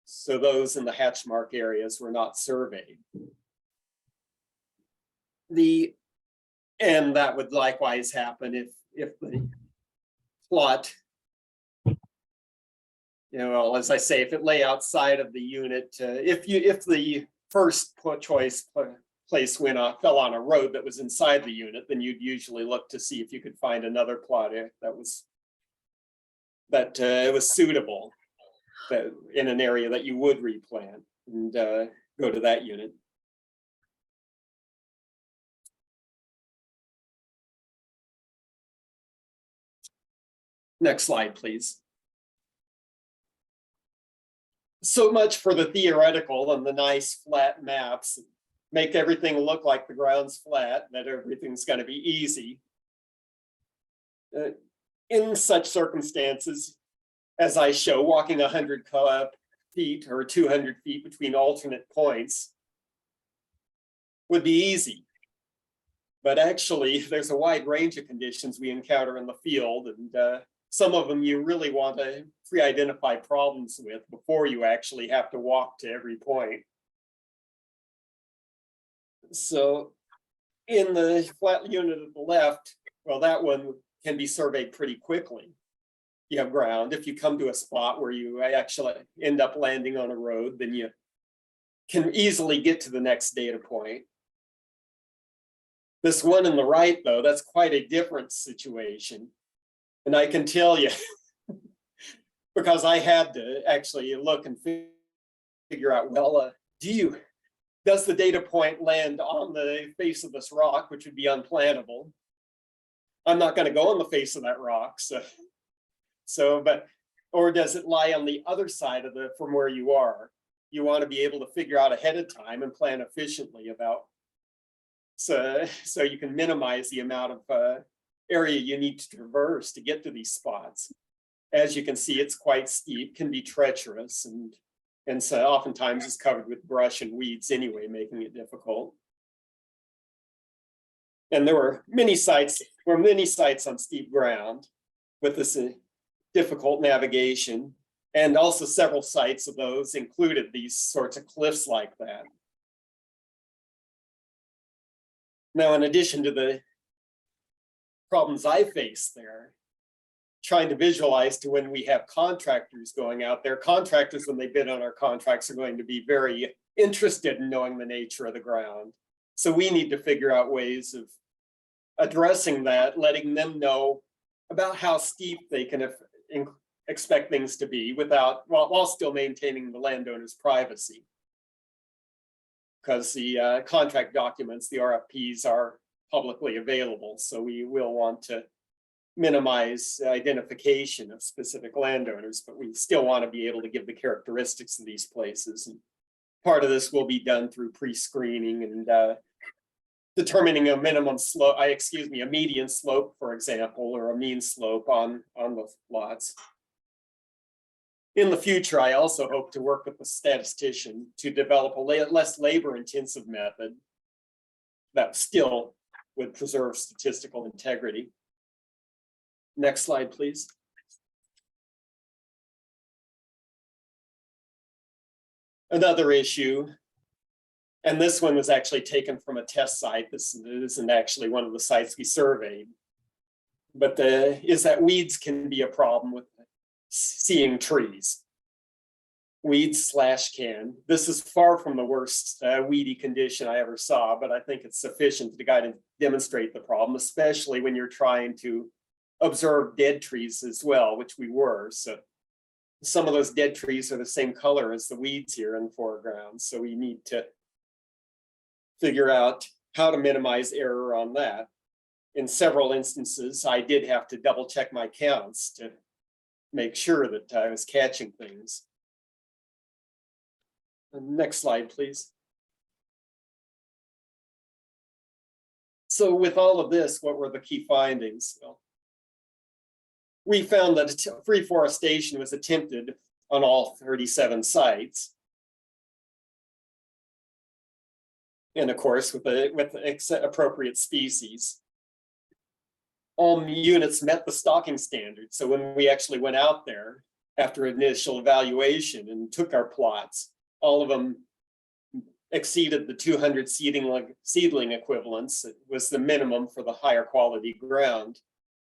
Speaker 13: So those in the hatch mark areas were not surveyed. And that would likewise happen if the plot, as I say, if it lay outside of the unit, if the first choice place fell on a road that was inside the unit, then you'd usually look to see if you could find another plot that was suitable in an area that you would replant, and go to that unit. Next slide, please. So much for the theoretical and the nice flat maps. Make everything look like the ground's flat, that everything's going to be easy. In such circumstances, as I show, walking 100 feet or 200 feet between alternate points would be easy. But actually, there's a wide range of conditions we encounter in the field, and some of them you really want to pre-identify problems with before you actually have to walk to every point. So in the flat unit at the left, well, that one can be surveyed pretty quickly. You have ground. If you come to a spot where you actually end up landing on a road, then you can easily get to the next data point. This one on the right, though, that's quite a different situation. And I can tell you, because I had to actually look and figure out, well, does the data point land on the face of this rock, which would be unplannable? I'm not going to go on the face of that rock, or does it lie on the other side of from where you are? You want to be able to figure out ahead of time and plan efficiently so you can minimize the amount of area you need to traverse to get to these spots. As you can see, it's quite steep, can be treacherous, and so oftentimes it's covered with brush and weeds anyway, making it difficult. And there were many sites on steep ground with this difficult navigation. And also several sites of those included these sorts of cliffs like that. Now, in addition to the problems I face there, trying to visualize to when we have contractors going out there, contractors, when they bid on our contracts, are going to be very interested in knowing the nature of the ground. So we need to figure out ways of addressing that, letting them know about how steep they can expect things to be while still maintaining the landowner's privacy. Because the contract documents, the RFPs, are publicly available. So we will want to minimize identification of specific landowners, but we still want to be able to give the characteristics of these places. And part of this will be done through pre-screening and determining a minimum slope, a median slope, for example, or a mean slope on the lots. In the future, I also hope to work with the statistician to develop a less labor-intensive method that still would preserve statistical integrity. Next slide, please. Another issue, and this one was actually taken from a test site. This isn't actually one of the sites we surveyed, but is that weeds can be a problem with seeing trees. Weeds /can. This is far from the worst weedy condition I ever saw, but I think it's sufficient to kind of demonstrate the problem, especially when you're trying to observe dead trees as well, which we were. So some of those dead trees are the same color as the weeds here in the foreground. So we need to figure out how to minimize error on that. In several instances, I did have to double check my counts to make sure that I was catching things. Next slide, please. So with all of this, what were the key findings? Well, we found that reforestation was attempted on all 37 sites. And of course, with appropriate species. All units met the stocking standard. So when we actually went out there after initial evaluation and took our plots, all of them exceeded the 200 seedling equivalents. It was the minimum for the higher quality ground.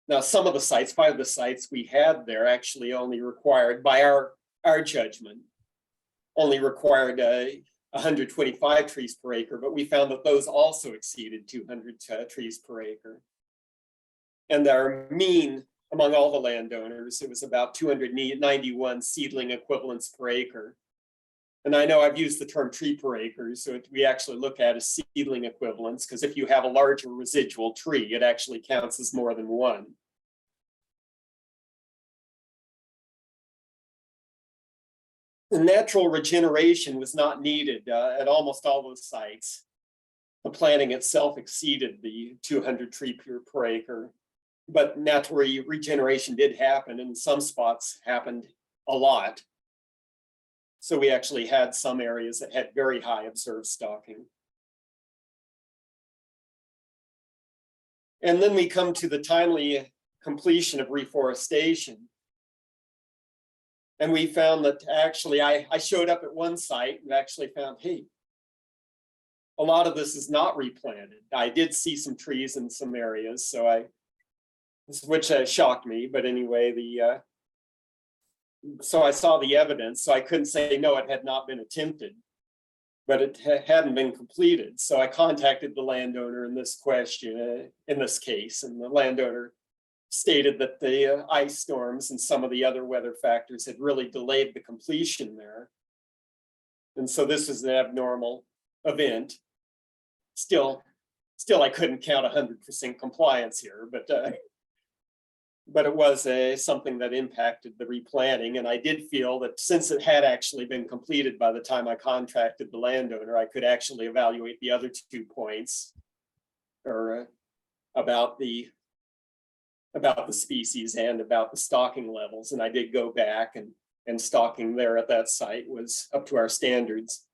Speaker 13: Now, some of the sites, 5 of the sites we had there actually only required, by our judgment, only required 125 trees per acre, but we found that those also exceeded 200 trees per acre. And our mean among all the landowners, it was about 291 seedling equivalents per acre. And I know I've used the term tree per acre, so we actually look at as seedling equivalents, because if you have a larger residual tree, it actually counts as more than one. The natural regeneration was not needed at almost all those sites. The planting itself exceeded the 200 tree per acre, but natural regeneration did happen, and some spots happened a lot. So we actually had some areas that had very high observed stocking. And then we come to the timely completion of reforestation. And we found that actually, I showed up at one site and actually found, hey, a lot of this is not replanted. I did see some trees in some areas, so which shocked me, but anyway, so I saw the evidence, so I couldn't say, no, it had not been attempted, but it hadn't been completed. So I contacted the landowner in this question, in this case, and the landowner stated that the ice storms and some of the other weather factors had really delayed the completion there. And so this is an abnormal event. Still I couldn't count 100% compliance here, but it was something that impacted the replanting. And I did feel that since it had actually been completed by the time I contacted the landowner, I could actually evaluate the other 2 points, or about the species and about the stocking levels. And I did go back, and stocking there at that site was up to our standards.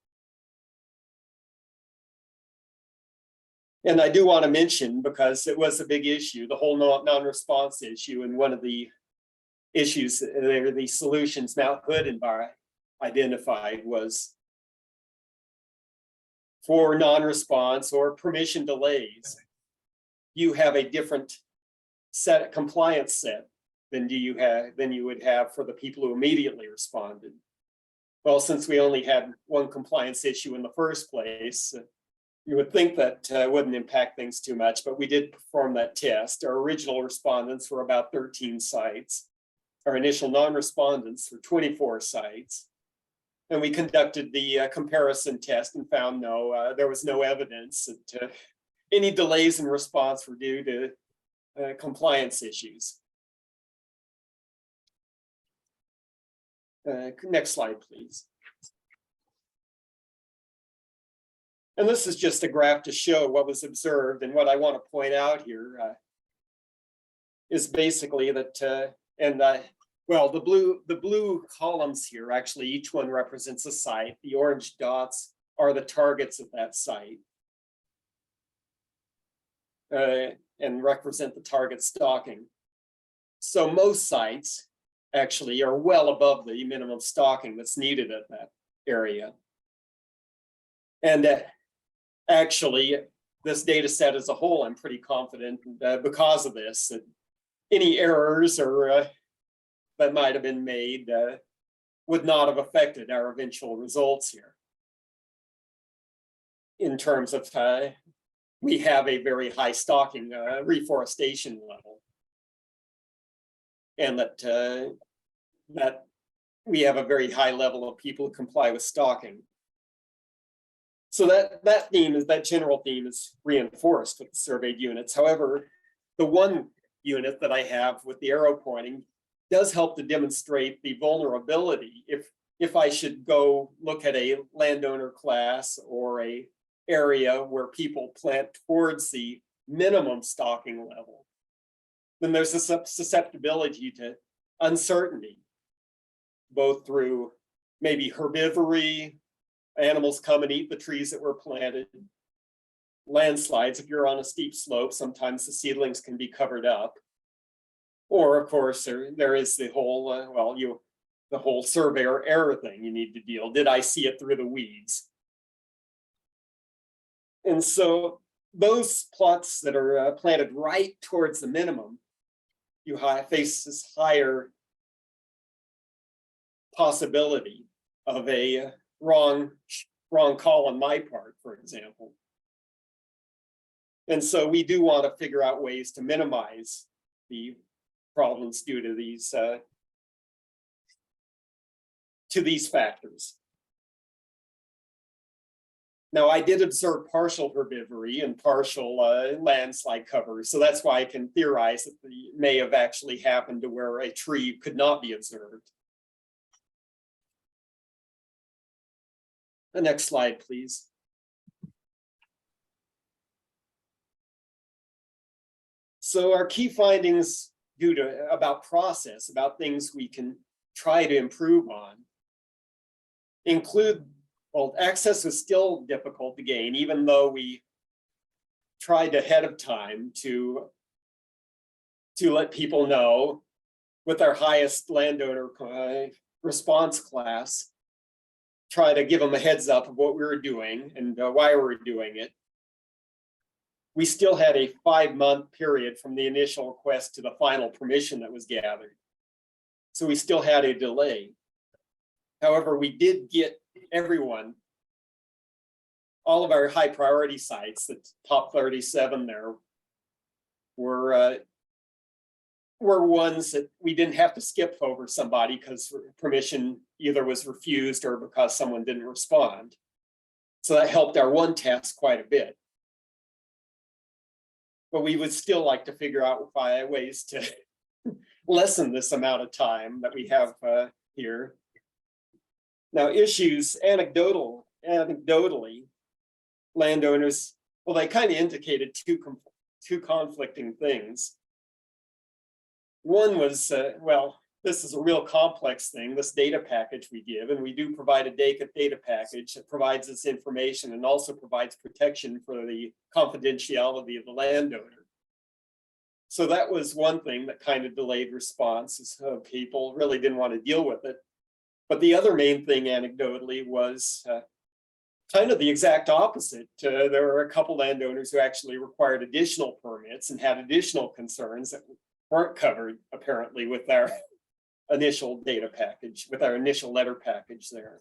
Speaker 13: And I do want to mention, because it was a big issue, the whole non-response issue, and one of the issues, the solutions Mount Hood identified was for non-response or permission delays, you have a different compliance set than you would have for the people who immediately responded. Well, since we only had one compliance issue in the first place, you would think that wouldn't impact things too much, but we did perform that test. Our original respondents were about 13 sites. Our initial non-respondents were 24 sites. And we conducted the comparison test and found there was no evidence that any delays in response were due to compliance issues. Next slide, please. And this is just a graph to show what was observed. And what I want to point out here is basically that, well, the blue columns here, actually each one represents a site. The orange dots are the targets at that site and represent the target stocking. So most sites actually are well above the minimum stocking that's needed at that area. And actually, this data set as a whole, I'm pretty confident because of this, that any errors or that might have been made would not have affected our eventual results here. In terms of, we have a very high stocking reforestation level. And that we have a very high level of people who comply with stocking. So that general theme is reinforced with the surveyed units. However, the one unit that I have with the arrow pointing does help to demonstrate the vulnerability. If I should go look at a landowner class or a area where people plant towards the minimum stocking level, then there's a susceptibility to uncertainty, both through maybe herbivory, animals come and eat the trees that were planted, landslides. If you're on a steep slope, sometimes the seedlings can be covered up. Or of course, there is the whole, the whole surveyor error thing you need to deal. Did I see it through the weeds? And so those plots that are planted right towards the minimum, you face this higher possibility of a wrong call on my part, for example. And so we do want to figure out ways to minimize the problems due to these factors. Now, I did observe partial herbivory and partial landslide cover, so that's why I can theorize that it may have actually happened to where a tree could not be observed. The next slide, please. So our key findings about process, about things we can try to improve on, include, well, access was still difficult to gain, even though we tried ahead of time to let people know with our highest landowner response class, try to give them a heads up of what we were doing and why we were doing it. We still had a 5-month period from the initial request to the final permission that was gathered. So we still had a delay. However, we did get everyone, all of our high priority sites, the top 37 there, were ones that we didn't have to skip over somebody because permission either was refused or because someone didn't respond. So that helped our one task quite a bit. But we would still like to figure out ways to lessen this amount of time that we have here. Now, issues anecdotally, landowners, well, they kind of indicated two conflicting things. One was, well, this is a real complex thing, this data package we give, and we do provide a data package that provides this information and also provides protection for the confidentiality of the landowner. So that was one thing that kind of delayed responses. People really didn't want to deal with it. But the other main thing anecdotally was kind of the exact opposite. There were a couple landowners who actually required additional permits and had additional concerns that weren't covered apparently with our initial data package, with our initial letter package there.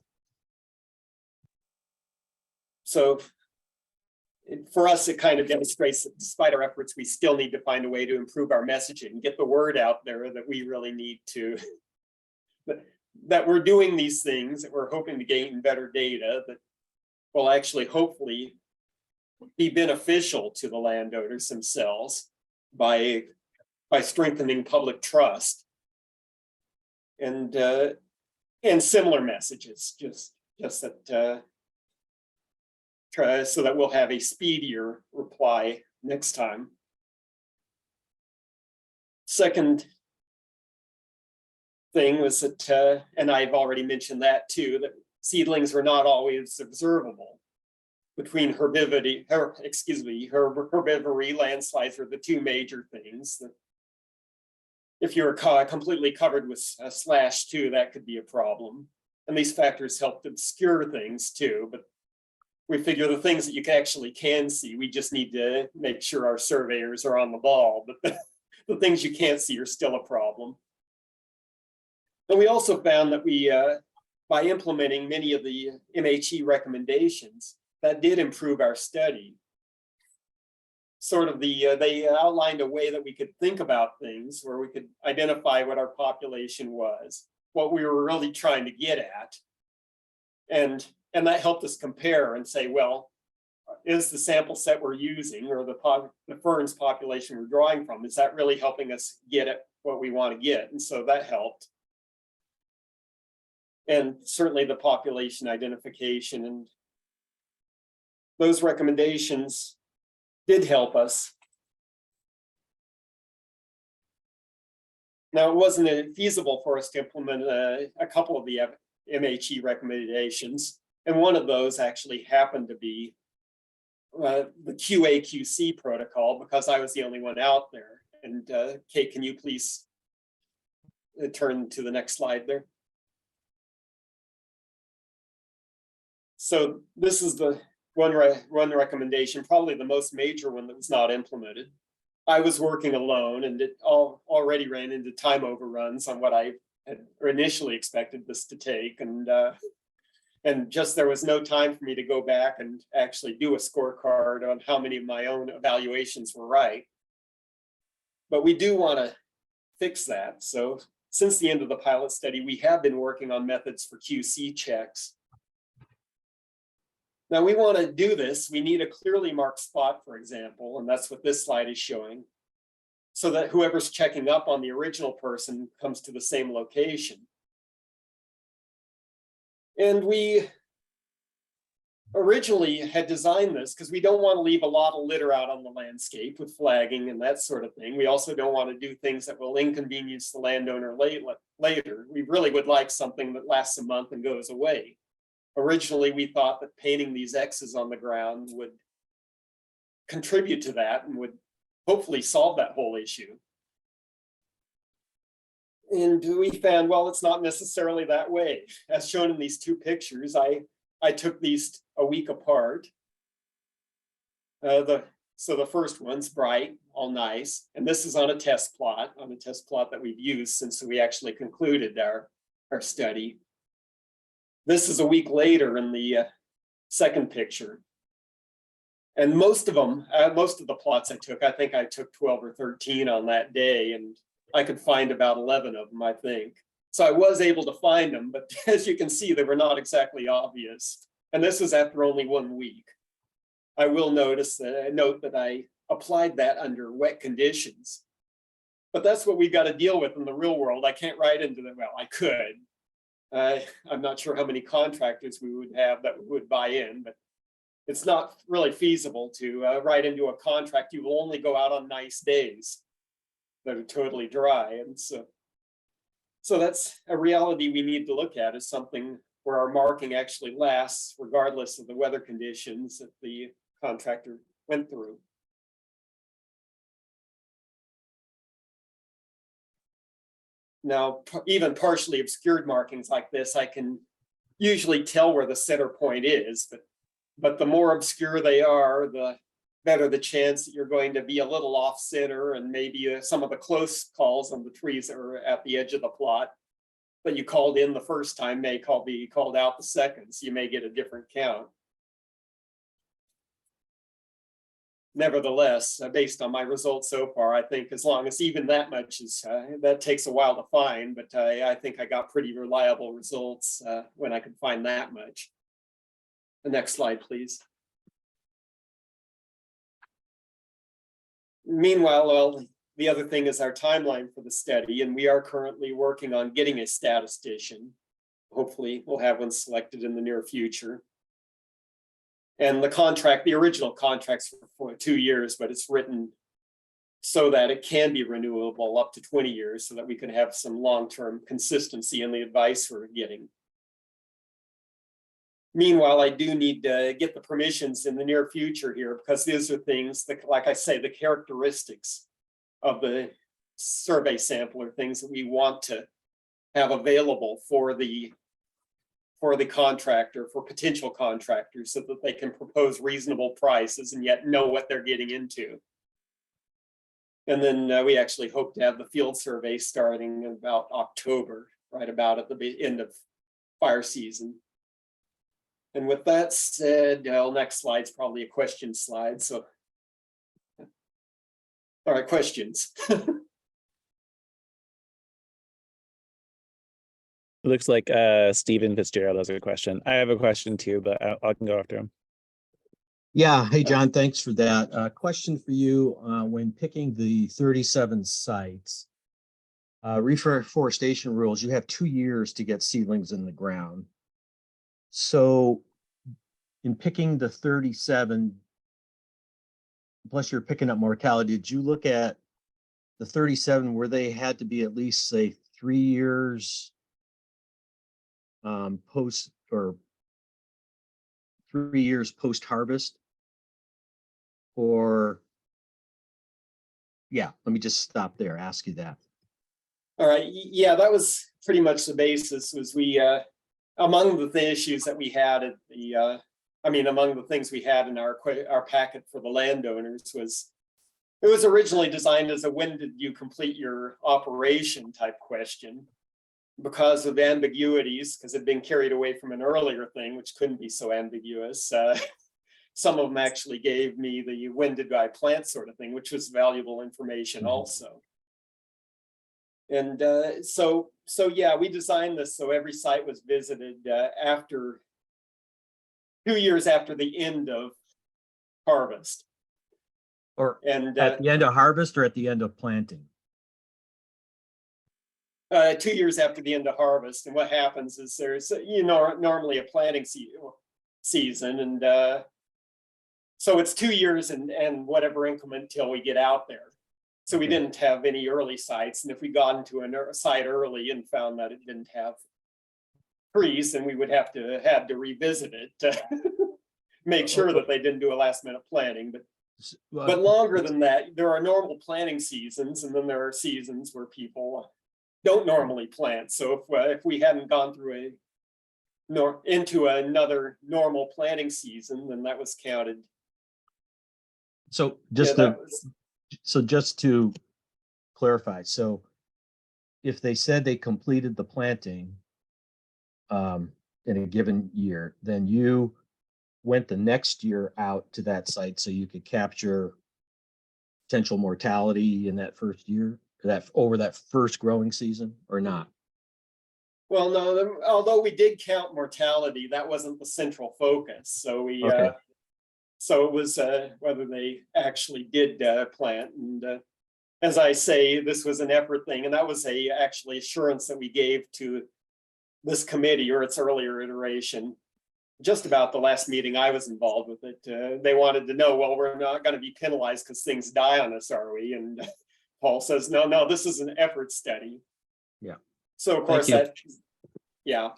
Speaker 13: So for us, it kind of demonstrates that despite our efforts, we still need to find a way to improve our messaging, get the word out there that we really need to, that we're doing these things, that we're hoping to gain better data that will actually hopefully be beneficial to the landowners themselves by strengthening public trust. And similar messages, just that so that we'll have a speedier reply next time. Second thing was that, and I've already mentioned that too, that seedlings were not always observable. Between herbivory, landslides are the two major things. If you're completely covered with /2, that could be a problem. And these factors help to obscure things too, but we figure the things that you actually can see, we just need to make sure our surveyors are on the ball, but the things you can't see are still a problem. And we also found that we, by implementing many of the MHE recommendations, that did improve our study. Sort of they outlined a way that we could think about things where we could identify what our population was, what we were really trying to get at. And that helped us compare and say, well, is the sample set we're using or the ferns population we're drawing from, is that really helping us get at what we want to get? And so that helped. And certainly the population identification and those recommendations did help us. Now, it wasn't feasible for us to implement a couple of the MHE recommendations, and one of those actually happened to be the QA/QC protocol, because I was the only one out there. And Kate, can you please turn to the next slide there? So this is the one recommendation, probably the most major one that was not implemented. I was working alone and it already ran into time overruns on what I had initially expected this to take. And just there was no time for me to go back and actually do a scorecard on how many of my own evaluations were right. But we do want to fix that. So since the end of the pilot study, we have been working on methods for QC checks. Now we want to do this, we need a clearly marked spot, for example, and that's what this slide is showing, so that whoever's checking up on the original person comes to the same location. And we originally had designed this because we don't want to leave a lot of litter out on the landscape with flagging and that sort of thing. We also don't want to do things that will inconvenience the landowner later. We really would like something that lasts a month and goes away. Originally, we thought that painting these X's on the ground would contribute to that and would hopefully solve that whole issue. And we found, well, it's not necessarily that way. As shown in these two pictures, I took these a week apart. So the first one's bright, all nice. And this is on a test plot that we've used since we actually concluded our study. This is a week later in the second picture. And most of the plots I think I took 12 or 13 on that day, and I could find about 11 of them, I think. So I was able to find them, but as you can see, they were not exactly obvious. And this was after only 1 week. I will note that I applied that under wet conditions. But that's what we've got to deal with in the real world. I can't write into them. Well, I could. I'm not sure how many contractors we would have that would buy in, but it's not really feasible to write into a contract. You will only go out on nice days that are totally dry. And so So that's a reality we need to look at, is something where our marking actually lasts regardless of the weather conditions that the contractor went through. Now, even partially obscured markings like this, I can usually tell where the center point is, but the more obscure they are, the better the chance that you're going to be a little off center, and maybe some of the close calls on the trees that are at the edge of the plot that you called in the first time may be called out the second, so you may get a different count. Nevertheless, based on my results so far, I think as long as even that much is, that takes a while to find, but I think I got pretty reliable results when I could find that much. The next slide, please. Meanwhile, well, the other thing is our timeline for the study, and we are currently working on getting a statistician. Hopefully we'll have one selected in the near future. And the contract, the original contract's for 2 years, but it's written so that it can be renewable up to 20 years so that we can have some long-term consistency in the advice we're getting. Meanwhile, I do need to get the permissions in the near future here, because these are things that, like I say, the characteristics of the survey sample are things that we want to have available for the contractor, for potential contractors, so that they can propose reasonable prices and yet know what they're getting into. And then we actually hope to have the field survey starting in about October, right about at the end of fire season. And with that said, next slide's probably a question slide. So, all right, questions.
Speaker 6: It looks like Stephen Fitzgerald has a question. I have a question too, but I can go after him.
Speaker 7: Yeah. Hey, John, thanks for that. Question for you. When picking the 37 sites, reforestation rules, you have 2 years to get seedlings in the ground. So in picking the 37, plus you're picking up mortality, did you look at the 37 where they had to be at least, say, 3 years post, or 3 years post harvest? Or yeah, let me just stop there, ask you that.
Speaker 13: All right, yeah, that was pretty much the basis. Was we among the issues that we had at the among the things we had in our packet for the landowners was, it was originally designed as a when did you complete your operation type question, because of ambiguities, because it had been carried away from an earlier thing which couldn't be so ambiguous. Some of them actually gave me the when did I plant sort of thing, which was valuable information also. And so yeah, we designed this so every site was visited after 2 years after the end of harvest.
Speaker 7: Or
Speaker 13: and
Speaker 7: at the end of harvest or at the end of planting?
Speaker 13: 2 years after the end of harvest. And what happens is there's, normally a planting season, and so it's 2 years and whatever increment till we get out there. So we didn't have any early sites, and if we got into a site early and found that it didn't have trees, then we would have to revisit it to make sure that they didn't do a last minute planting. But longer than that, there are normal planting seasons, and then there are seasons where people don't normally plant. So if we hadn't gone through into another normal planting season, then that was counted.
Speaker 7: So just to clarify, so if they said they completed the planting in a given year, then you went the next year out to that site so you could capture potential mortality in that first year, over that first growing season, or not?
Speaker 13: Well, no, although we did count mortality, that wasn't the central focus. So we so it was whether they actually did plant. And as I say, this was an effort thing, and that was actually assurance that we gave to this committee, or its earlier iteration, just about the last meeting I was involved with it. They wanted to know, well, we're not going to be penalized because things die on us, are we? And Paul says, no, this is an effort study.
Speaker 7: Yeah.
Speaker 13: So of course
Speaker 7: you.
Speaker 13: that, yeah.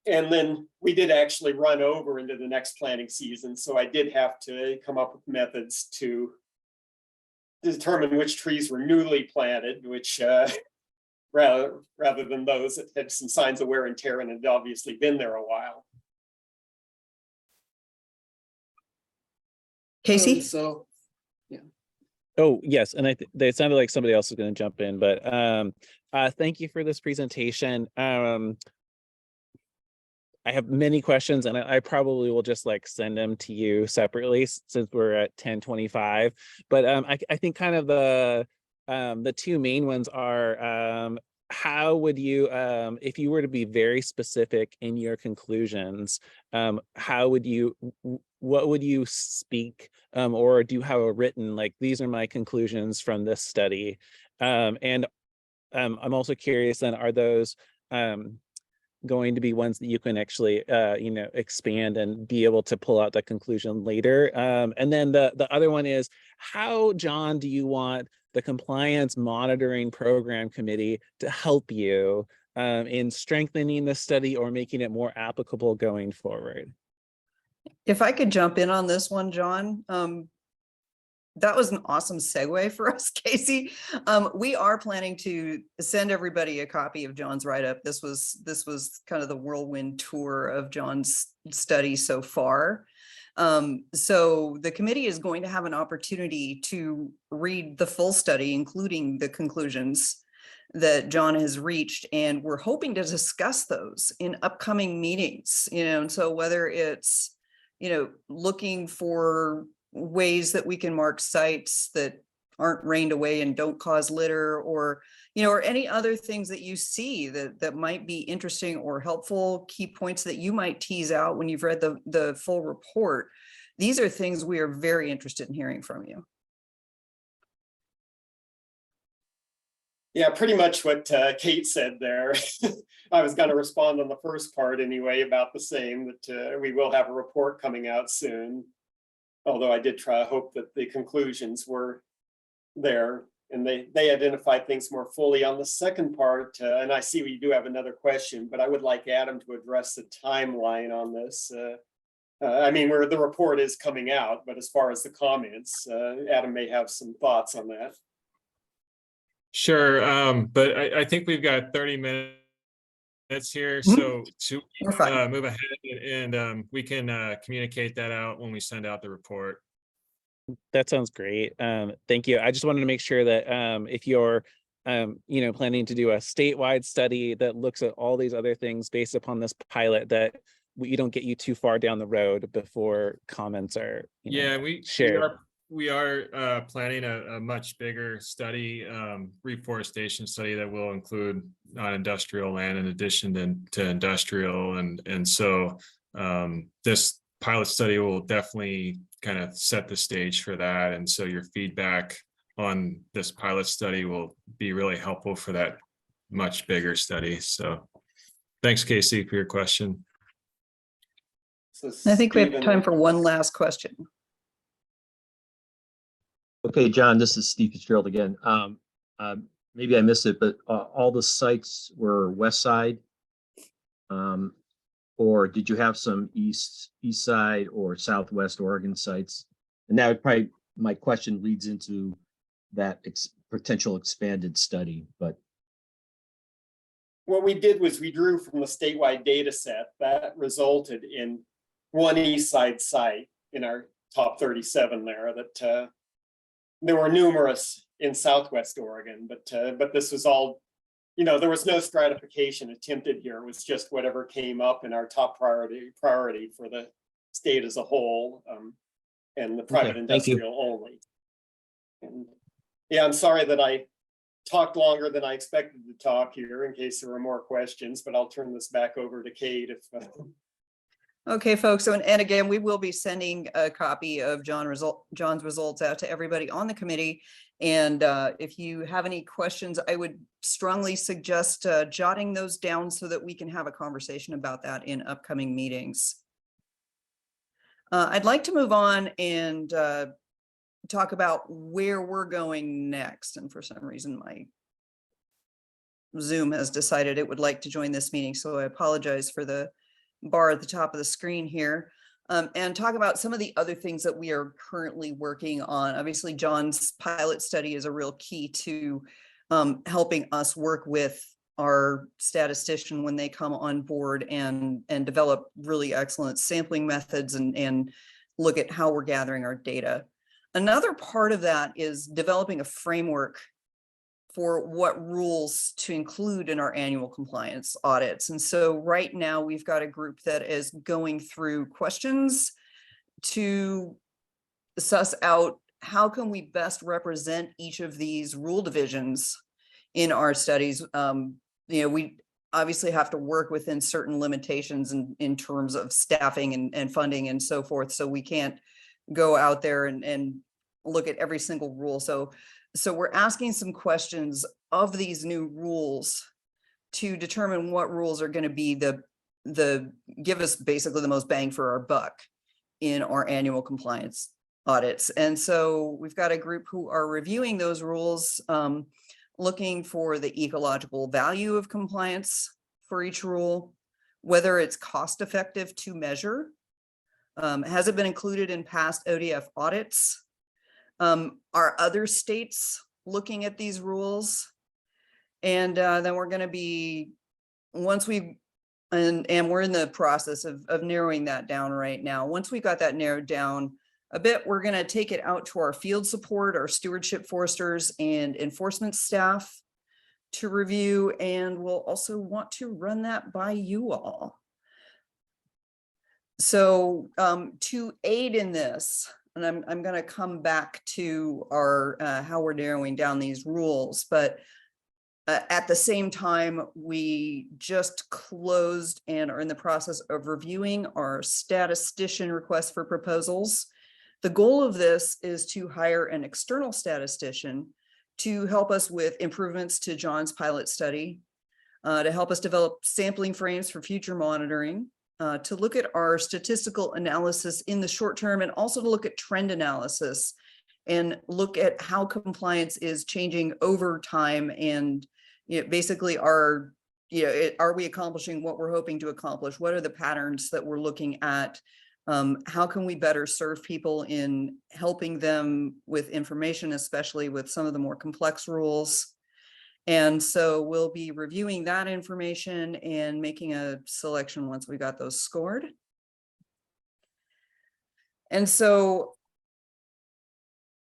Speaker 13: And then we did actually run over into the next planting season. So I did have to come up with methods to determine which trees were newly planted, which rather than those that had some signs of wear and tear and had obviously been there a while.
Speaker 1: Casey?
Speaker 13: So,
Speaker 6: Oh, yes, and it sounded like somebody else was going to jump in, but thank you for this presentation. I have many questions, and I probably will just like send them to you separately since we're at 10:25. But I think kind of the two main ones are how would you, if you were to be very specific in your conclusions, how would you, what would you speak, or do you have a written, like, these are my conclusions from this study? And I'm also curious then, are those going to be ones that you can actually, expand and be able to pull out the conclusion later? And then the other one is, how, John, do you want the compliance monitoring program committee to help you in strengthening the study or making it more applicable going forward?
Speaker 1: If I could jump in on this one, John, that was an awesome segue for us, Casey. We are planning to send everybody a copy of John's write-up. This was kind of the whirlwind tour of John's study so far. So the committee is going to have an opportunity to read the full study, including the conclusions that John has reached, and we're hoping to discuss those in upcoming meetings, and so whether it's, looking for ways that we can mark sites that aren't rained away and don't cause litter, or or any other things that you see that might be interesting or helpful, key points that you might tease out when you've read the full report. These are things we are very interested in hearing from you.
Speaker 13: yeah, pretty much what Kate said there. I was going to respond on the first part anyway about the same, that we will have a report coming out soon. Although I did hope that the conclusions were there and they identified things more fully. On the second part, and I see we do have another question, but I would like Adam to address the timeline on this. I mean, where the report is coming out, but as far as the comments, Adam may have some thoughts on that.
Speaker 2: Sure, but I think we've got 30 minutes here, so to move ahead and we can communicate that out when we send out the report.
Speaker 6: That sounds great. Thank you. I just wanted to make sure that if you're planning to do a statewide study that looks at all these other things based upon this pilot, that you don't get you too far down the road before comments are shared.
Speaker 2: We are planning a much bigger study, reforestation study that will include non-industrial land in addition to industrial, and so this pilot study will definitely kind of set the stage for that. And so your feedback on this pilot study will be really helpful for that much bigger study. So thanks, Casey, for your question.
Speaker 13: So
Speaker 1: I think we have time for one last question.
Speaker 7: Okay, John, this is Steve Fitzgerald again. Maybe I missed it, but all the sites were west side, or did you have some east side or southwest Oregon sites? And that would probably, my question leads into that potential expanded study, but.
Speaker 13: What we did was we drew from the statewide data set that resulted in one east side site in our top 37 there, that there were numerous in Southwest Oregon, but this was all, there was no stratification attempted here. It was just whatever came up in our top priority for the state as a whole, and the private industrial only. And yeah, I'm sorry that I talked longer than I expected to talk here in case there were more questions, but I'll turn this back over to Kate if.
Speaker 1: Okay, folks. So, and again, we will be sending a copy of John's results out to everybody on the committee. And if you have any questions, I would strongly suggest jotting those down so that we can have a conversation about that in upcoming meetings. I'd like to move on and talk about where we're going next. And for some reason, my Zoom has decided it would like to join this meeting, so I apologize for the bar at the top of the screen here. And talk about some of the other things that we are currently working on. Obviously, John's pilot study is a real key to helping us work with our statistician when they come on board and develop really excellent sampling methods and look at how we're gathering our data. Another part of that is developing a framework for what rules to include in our annual compliance audits. And so right now we've got a group that is going through questions to suss out how can we best represent each of these rule divisions in our studies. We obviously have to work within certain limitations in terms of staffing and funding and so forth. So we can't go out there and look at every single rule. So we're asking some questions of these new rules to determine what rules are going to be the give us basically the most bang for our buck in our annual compliance audits. And so we've got a group who are reviewing those rules, looking for the ecological value of compliance for each rule, whether it's cost effective to measure, has it been included in past ODF audits? Are other states looking at these rules? And then we're going to be, once we, and we're in the process of narrowing that down right now. Once we got that narrowed down a bit, we're going to take it out to our field support, our stewardship foresters and enforcement staff to review. And we'll also want to run that by you all. So to aid in this, and I'm going to come back to our how we're narrowing down these rules, but at the same time, we just closed and are in the process of reviewing our statistician request for proposals. The goal of this is to hire an external statistician to help us with improvements to John's pilot study, to help us develop sampling frames for future monitoring, to look at our statistical analysis in the short term, and also to look at trend analysis and look at how compliance is changing over time. And basically are we accomplishing what we're hoping to accomplish? What are the patterns that we're looking at? How can we better serve people in helping them with information, especially with some of the more complex rules? And so we'll be reviewing that information and making a selection once we got those scored. And so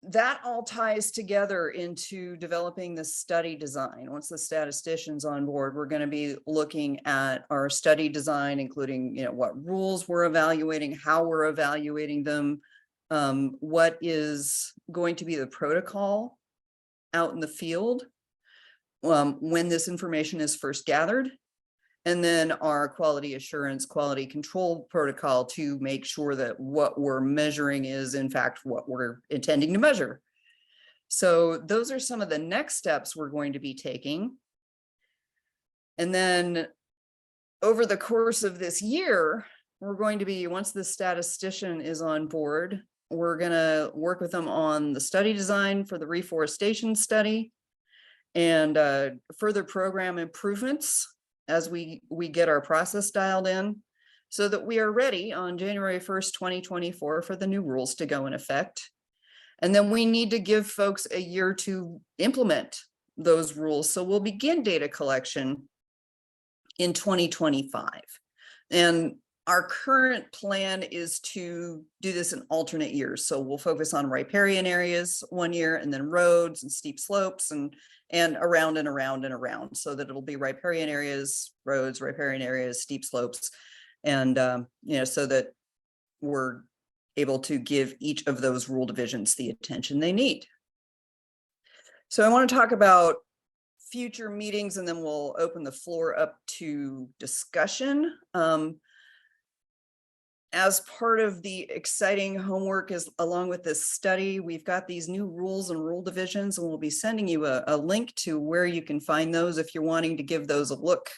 Speaker 1: that all ties together into developing the study design. Once the statistician's on board, we're going to be looking at our study design, including what rules we're evaluating, how we're evaluating them, what is going to be the protocol out in the field when this information is first gathered, and then our quality assurance, quality control protocol to make sure that what we're measuring is in fact what we're intending to measure. So those are some of the next steps we're going to be taking. And then over the course of this year, we're going to be, once the statistician is on board, we're going to work with them on the study design for the reforestation study and further program improvements as we get our process dialed in, so that we are ready on January 1st, 2024 for the new rules to go in effect. And then we need to give folks a year to implement those rules. So we'll begin data collection in 2025. And our current plan is to do this in alternate years. So we'll focus on riparian areas one year, and then roads and steep slopes and around and around and around, so that it'll be riparian areas, roads, riparian areas, steep slopes, and so that we're able to give each of those rule divisions the attention they need. So I want to talk about future meetings, and then we'll open the floor up to discussion. As part of the exciting homework is along with this study, we've got these new rules and rule divisions, and we'll be sending you a link to where you can find those if you're wanting to give those a look.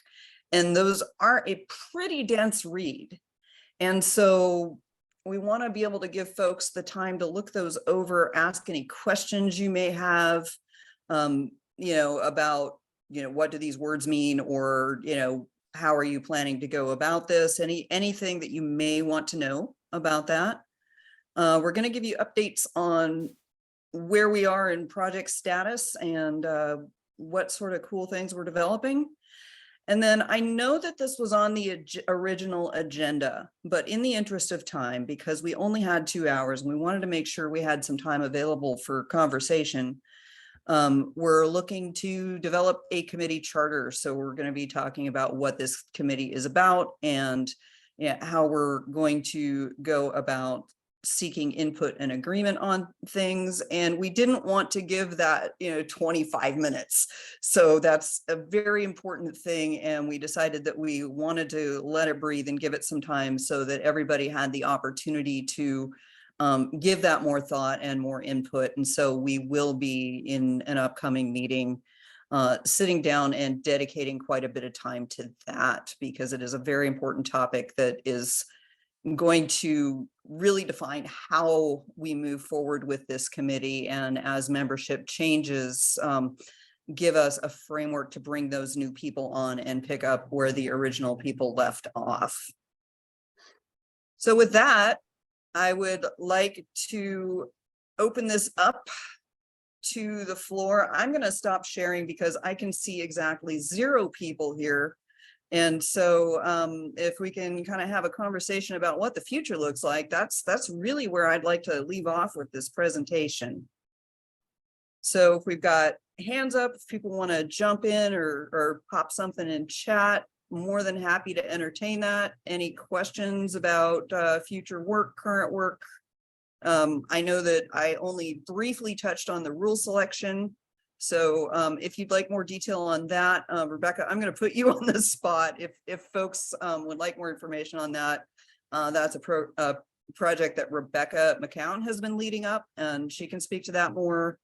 Speaker 1: And those are a pretty dense read. And so we want to be able to give folks the time to look those over, ask any questions you may have, about what do these words mean? Or, how are you planning to go about this? Anything that you may want to know about that. We're going to give you updates on where we are in project status and what sort of cool things we're developing. And then I know that this was on the original agenda, but in the interest of time, because we only had 2 hours and we wanted to make sure we had some time available for conversation, we're looking to develop a committee charter. So we're going to be talking about what this committee is about and how we're going to go about seeking input and agreement on things. And we didn't want to give that 25 minutes. So that's a very important thing, and we decided that we wanted to let it breathe and give it some time so that everybody had the opportunity to give that more thought and more input. And so we will be in an upcoming meeting sitting down and dedicating quite a bit of time to that, because it is a very important topic that is going to really define how we move forward with this committee, and as membership changes, give us a framework to bring those new people on and pick up where the original people left off. So with that, I would like to open this up to the floor. I'm going to stop sharing because I can see exactly 0 people here. And so if we can kind of have a conversation about what the future looks like, that's really where I'd like to leave off with this presentation. So if we've got hands up, if people want to jump in or pop something in chat, more than happy to entertain that. Any questions about future work, current work? I know that I only briefly touched on the rule selection. So if you'd like more detail on that, Rebecca, I'm going to put you on the spot. If folks would like more information on that, that's a project that Rebecca McCown has been leading up, and she can speak to that more.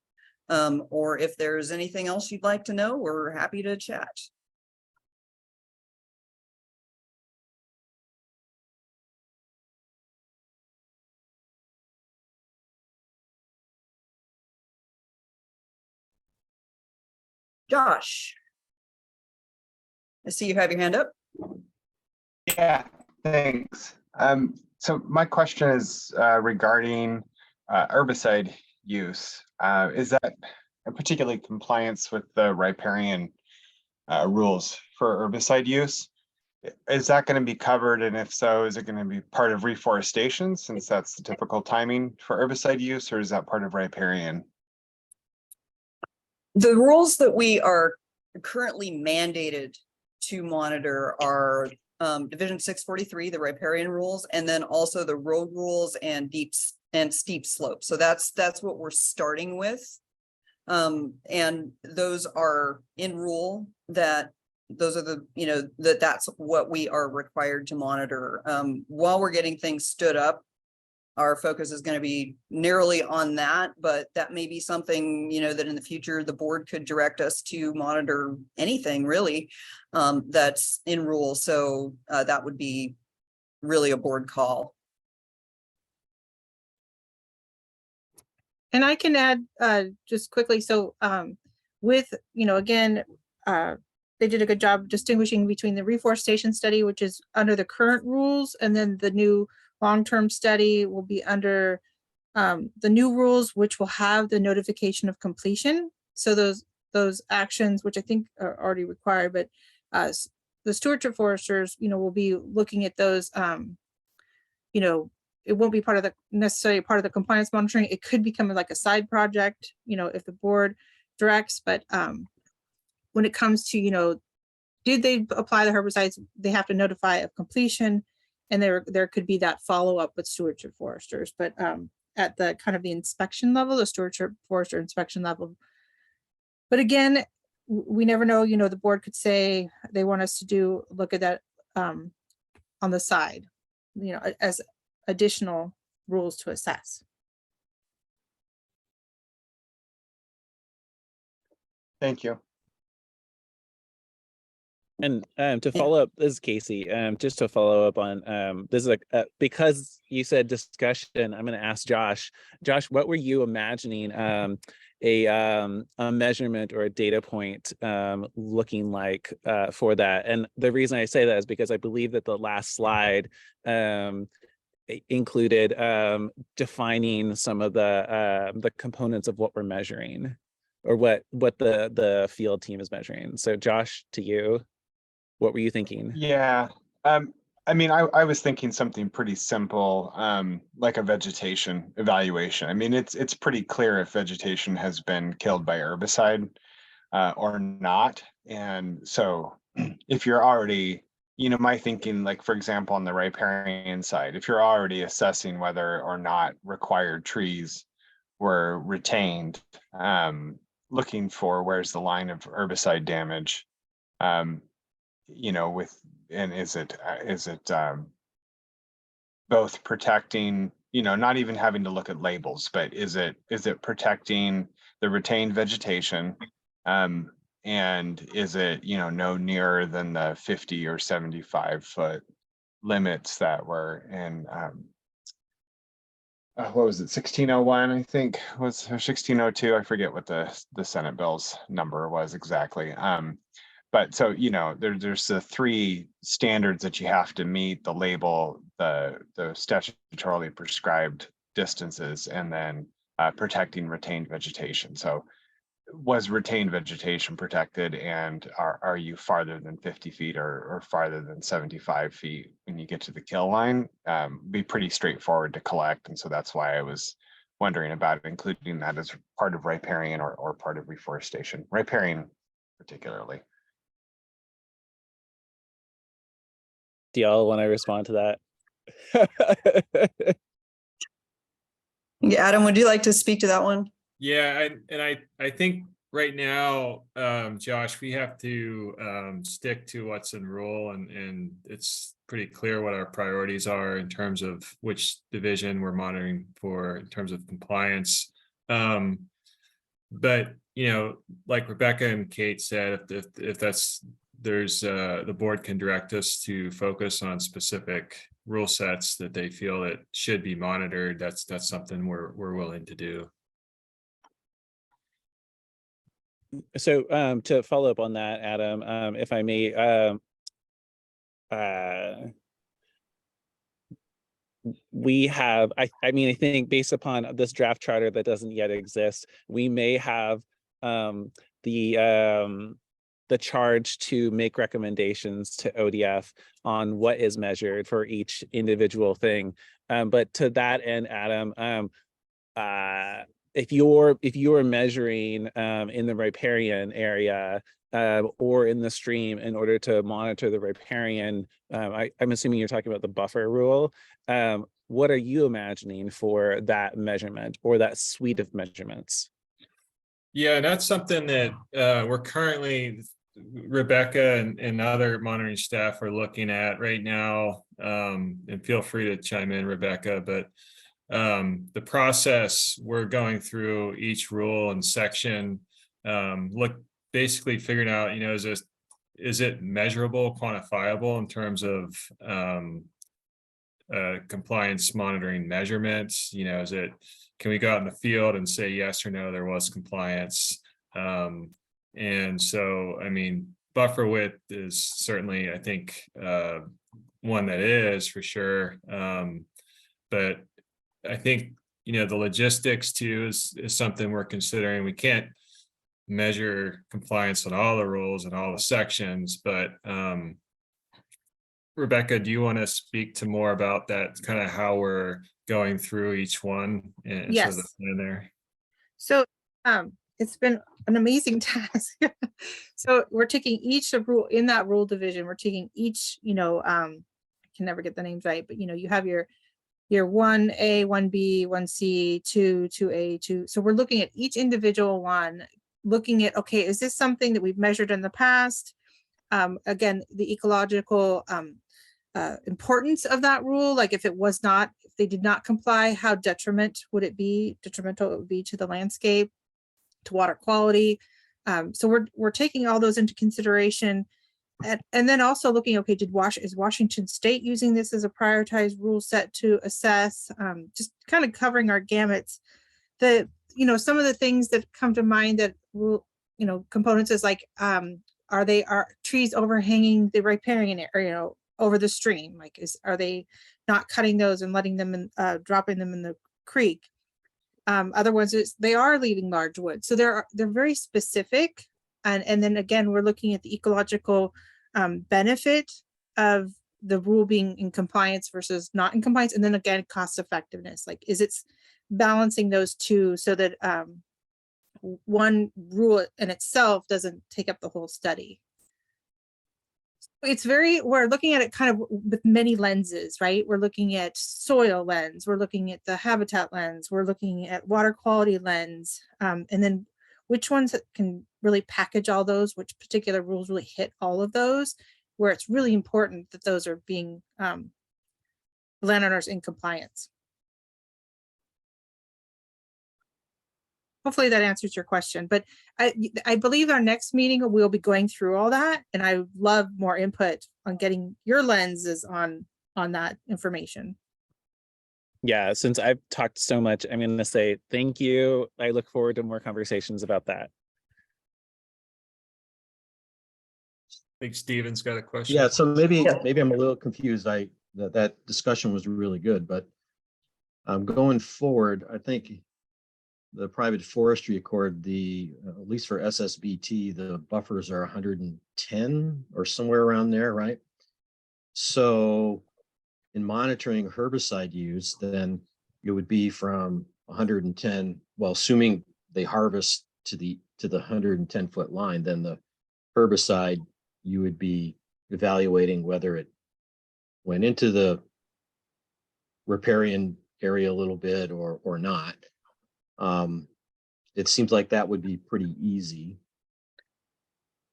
Speaker 1: Or if there's anything else you'd like to know, we're happy to chat. Josh, I see you have your hand up.
Speaker 8: Yeah, thanks. So my question is regarding herbicide use. Is that particularly compliance with the riparian rules for herbicide use? Is that going to be covered? And if so, is it going to be part of reforestation, since that's the typical timing for herbicide use, or is that part of riparian?
Speaker 1: The rules that we are currently mandated to monitor are Division 643, the riparian rules, and then also the road rules and steep slopes. So that's what we're starting with. And those are in rule that those are the, that's what we are required to monitor. While we're getting things stood up, our focus is going to be narrowly on that, but that may be something, that in the future, the board could direct us to monitor anything really that's in rule. So that would be really a board call.
Speaker 3: And I can add just quickly. So with, again, they did a good job distinguishing between the reforestation study, which is under the current rules, and then the new long-term study will be under the new rules, which will have the notification of completion. So those actions, which I think are already required, but the stewardship foresters, will be looking at those, it won't be necessarily part of the compliance monitoring. It could become like a side project, if the board directs, but when it comes to, did they apply the herbicides, they have to notify of completion, and there could be that follow-up with stewardship foresters. But at the kind of the inspection level, the stewardship forester inspection level. But again, we never know, the board could say they want us to look at that on the side, as additional rules to assess.
Speaker 8: Thank you.
Speaker 6: And to follow up, this is Casey. Just to follow up on this is because you said discussion, I'm going to ask Josh. Josh, what were you imagining a measurement or a data point looking like for that. And the reason I say that is because I believe that the last slide included defining some of the components of what we're measuring, or what the field team is measuring. So Josh, to you, what were you thinking?
Speaker 8: Yeah. I mean, I was thinking something pretty simple, like a vegetation evaluation. I mean, it's pretty clear if vegetation has been killed by herbicide or not. And so if you're already, my thinking, like, for example, on the riparian side, if you're already assessing whether or not required trees were retained, looking for where's the line of herbicide damage, and is it both protecting, not even having to look at labels, but is it protecting the retained vegetation? And is it, no nearer than the 50 or 75 foot limits that were in, what was it, 1601, I think, was, or 1602, I forget what the Senate bill's number was exactly. But so, there's the three standards that you have to meet: the label, the statutorily prescribed distances, and then protecting retained vegetation. So was retained vegetation protected, and are you farther than 50 feet or farther than 75 feet when you get to the kill line? Be pretty straightforward to collect. And so that's why I was wondering about including that as part of riparian or part of reforestation, riparian particularly.
Speaker 6: Do y'all want to respond to that?
Speaker 1: Yeah, Adam, would you like to speak to that one?
Speaker 2: Yeah, I think right now, Josh, we have to stick to what's in rule, and it's pretty clear what our priorities are in terms of which division we're monitoring for in terms of compliance. But like Rebecca and Kate said, if there's the board can direct us to focus on specific rule sets that they feel that should be monitored. That's something we're willing to do.
Speaker 6: So to follow up on that, Adam, if I may, we have, I mean, I think based upon this draft charter that doesn't yet exist, we may have the charge to make recommendations to ODF on what is measured for each individual thing. But to that end, Adam, if you're measuring in the riparian area or in the stream in order to monitor the riparian, I'm assuming you're talking about the buffer rule. What are you imagining for that measurement or that suite of measurements?
Speaker 2: Yeah, that's something that we're currently, Rebecca and other monitoring staff are looking at right now. And feel free to chime in, Rebecca, but the process we're going through each rule and section, basically figuring out, is it measurable, quantifiable in terms of compliance monitoring measurements? Can we go out in the field and say yes or no, there was compliance? And so, I mean, buffer width is certainly, I think, one that is for sure. But I think, the logistics too is something we're considering. We can't measure compliance on all the rules and all the sections, but Rebecca, do you want to speak to more about that, kind of how we're going through each one and
Speaker 3: Yes.
Speaker 2: sort of the plan there?
Speaker 3: So it's been an amazing task. So we're taking each rule in that rule division, we're taking each, I can never get the names right, but you have your 1A, 1B, 1C, 2A, 2. So we're looking at each individual one, looking at, okay, is this something that we've measured in the past? Again, the ecological importance of that rule, like if they did not comply, how detrimental it would be to the landscape, to water quality. So we're taking all those into consideration. And then also looking, okay, is Washington State using this as a prioritized rule set to assess? Just kind of covering our gamuts. The you know, some of the things that come to mind that will, you know, components is like, are trees overhanging the riparian area, you know, over the stream? Like, are they not cutting those and letting them in, dropping them in the creek? Other ones is they are leaving large woods. So they're very specific. And then again, we're looking at the ecological benefit of the rule being in compliance versus not in compliance. And then again, cost effectiveness, like, is it balancing those two so that one rule in itself doesn't take up the whole study. We're looking at it kind of with many lenses, right? We're looking at soil lens, we're looking at the habitat lens, we're looking at water quality lens, and then which ones can really package all those, which particular rules really hit all of those, where it's really important that those are being landowners in compliance. Hopefully that answers your question, but I believe our next meeting we'll be going through all that, and I love more input on getting your lenses on that information.
Speaker 6: Yeah, since I've talked so much, I'm going to say thank you. I look forward to more conversations about that.
Speaker 2: I think Steven's got a question.
Speaker 7: Yeah, so maybe I'm a little confused. That discussion was really good, but going forward, I think the private forestry accord, at least for SSBT, the buffers are 110 or somewhere around there, right? So in monitoring herbicide use, then it would be from 110, well, assuming they harvest to the 110-foot line, then the herbicide, you would be evaluating whether it went into the riparian area a little bit or not. It seems like that would be pretty easy.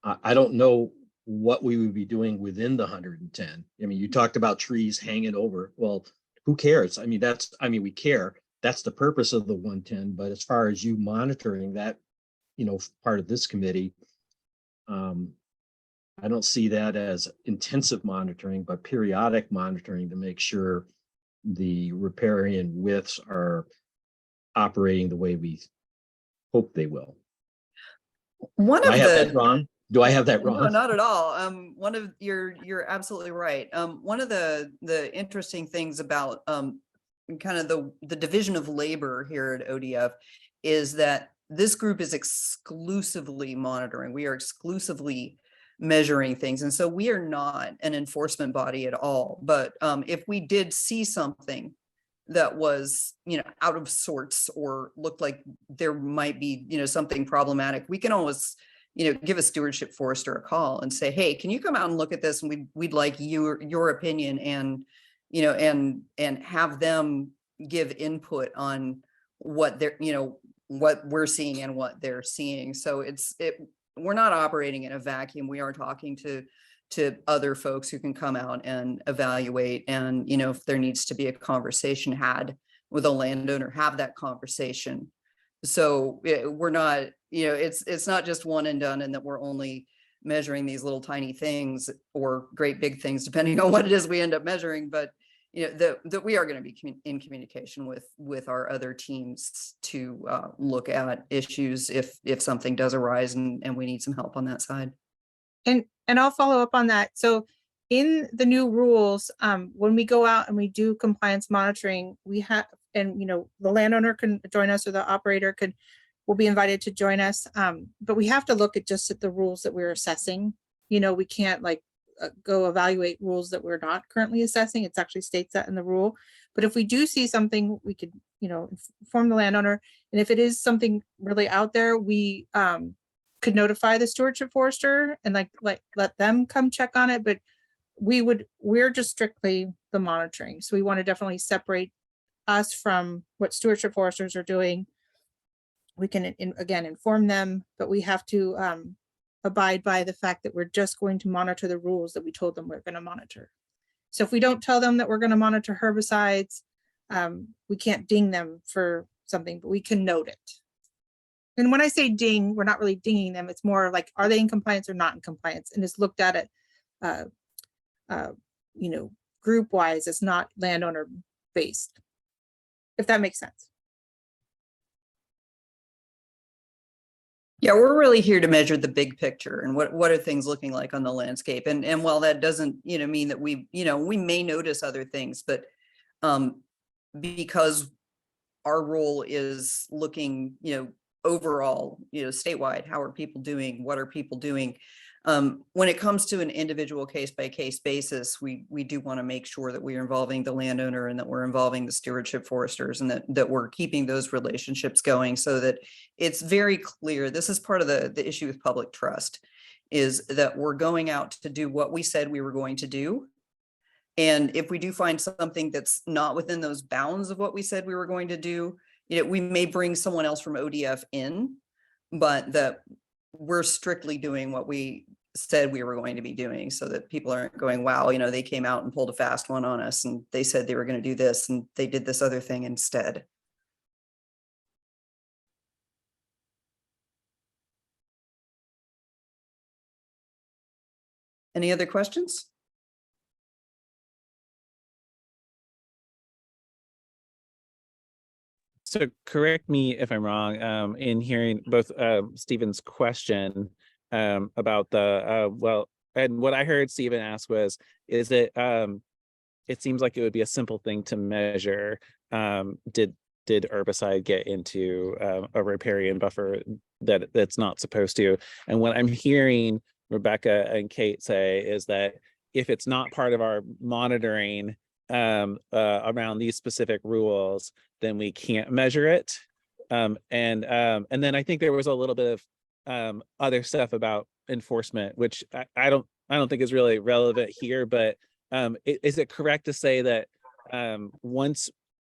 Speaker 7: I don't know what we would be doing within the 110. I mean, you talked about trees hanging over. Well, who cares? I mean, we care. That's the purpose of the 110. But as far as you monitoring that, part of this committee, I don't see that as intensive monitoring, but periodic monitoring to make sure the riparian widths are operating the way we hope they will. Do I have that wrong?
Speaker 1: No, not at all. You're absolutely right. One of the interesting things about kind of the division of labor here at ODF is that this group is exclusively monitoring. We are exclusively measuring things. And so we are not an enforcement body at all. But if we did see something that was, out of sorts or looked like there might be, something problematic, we can always, give a stewardship forester a call and say, hey, can you come out and look at this? And we'd like your opinion and, and have them give input on what they're, what we're seeing and what they're seeing. So we're not operating in a vacuum. We are talking to other folks who can come out and evaluate. And, if there needs to be a conversation had with a landowner, have that conversation. So we're not, it's not just one and done and that we're only measuring these little tiny things or great big things, depending on what it is we end up measuring. But, that we are going to be in communication with our other teams to look at issues if something does arise and we need some help on that side.
Speaker 3: And I'll follow up on that. So in the new rules, when we go out and we do compliance monitoring, we have, and the landowner can join us or the operator will be invited to join us. But we have to look at the rules that we're assessing. We can't go evaluate rules that we're not currently assessing. It's actually states that in the rule. But if we do see something, we could, inform the landowner. And if it is something really out there, we could notify the stewardship forester and let them come check on it. But we're just strictly the monitoring. So we want to definitely separate us from what stewardship foresters are doing. We can again inform them, but we have to abide by the fact that we're just going to monitor the rules that we told them we're going to monitor. So if we don't tell them that we're going to monitor herbicides, we can't ding them for something, but we can note it. And when I say ding, we're not really dinging them. It's more like, are they in compliance or not in compliance? And it's looked at it, group wise. It's not landowner based, if that makes sense.
Speaker 1: Yeah, we're really here to measure the big picture and what are things looking like on the landscape. And while that doesn't, mean that we may notice other things, but because our role is looking, overall, statewide, how are people doing? What are people doing? When it comes to an individual case by case basis, we do want to make sure that we are involving the landowner and that we're involving the stewardship foresters and that we're keeping those relationships going so that it's very clear. This is part of the issue with public trust, is that we're going out to do what we said we were going to do. And if we do find something that's not within those bounds of what we said we were going to do, we may bring someone else from ODF in, but that we're strictly doing what we said we were going to be doing so that people aren't going, wow, they came out and pulled a fast one on us and they said they were going to do this and they did this other thing instead. Any other questions?
Speaker 6: So correct me if I'm wrong, in hearing both Stephen's question about the well, and what I heard Stephen ask was, is it it seems like it would be a simple thing to measure. Did herbicide get into a riparian buffer that's not supposed to? And what I'm hearing Rebecca and Kate say is that if it's not part of our monitoring around these specific rules, then we can't measure it. And then I think there was a little bit of other stuff about enforcement, which I don't think is really relevant here. But is it correct to say that once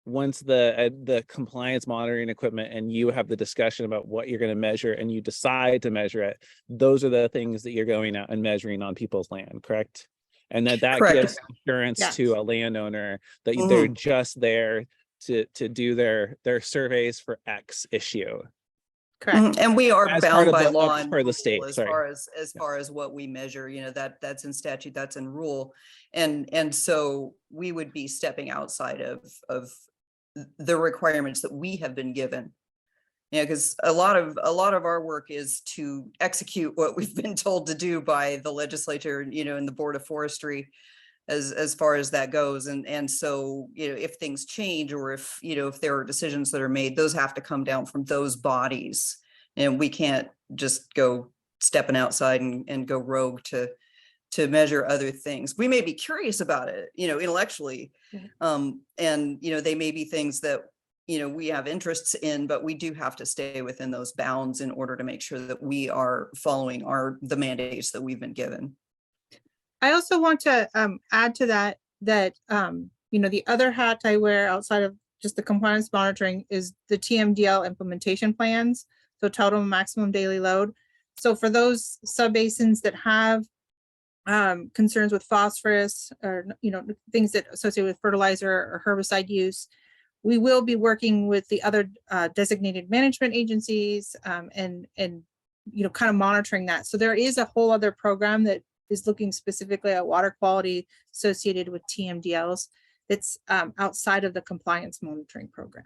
Speaker 6: the compliance monitoring equipment and you have the discussion about what you're going to measure and you decide to measure it, those are the things that you're going out and measuring on people's land, correct? And that
Speaker 1: Correct.
Speaker 6: gives assurance
Speaker 3: Yes.
Speaker 6: to a landowner that they're just there to do their surveys for X issue.
Speaker 3: Correct.
Speaker 1: And we are
Speaker 6: As
Speaker 1: bound
Speaker 6: part of
Speaker 1: by
Speaker 6: the-
Speaker 1: law
Speaker 6: as
Speaker 1: and
Speaker 6: part of the
Speaker 1: rule
Speaker 6: state,
Speaker 1: as
Speaker 6: sorry.
Speaker 1: far as what we measure, that's in statute, that's in rule. And so we would be stepping outside of the requirements that we have been given. Because a lot of our work is to execute what we've been told to do by the legislature, and the Board of Forestry as far as that goes. And so, if things change or if there are decisions that are made, those have to come down from those bodies. And we can't just go stepping outside and go rogue to measure other things. We may be curious about it, intellectually. And, they may be things that, we have interests in, but we do have to stay within those bounds in order to make sure that we are following the mandates that we've been given.
Speaker 3: I also want to add to that the other hat I wear outside of just the compliance monitoring is the TMDL implementation plans, so total maximum daily load. So for those subbasins that have concerns with phosphorus or things that associated with fertilizer or herbicide use, we will be working with the other designated management agencies and kind of monitoring that. So there is a whole other program that is looking specifically at water quality associated with TMDLs that's outside of the compliance monitoring program.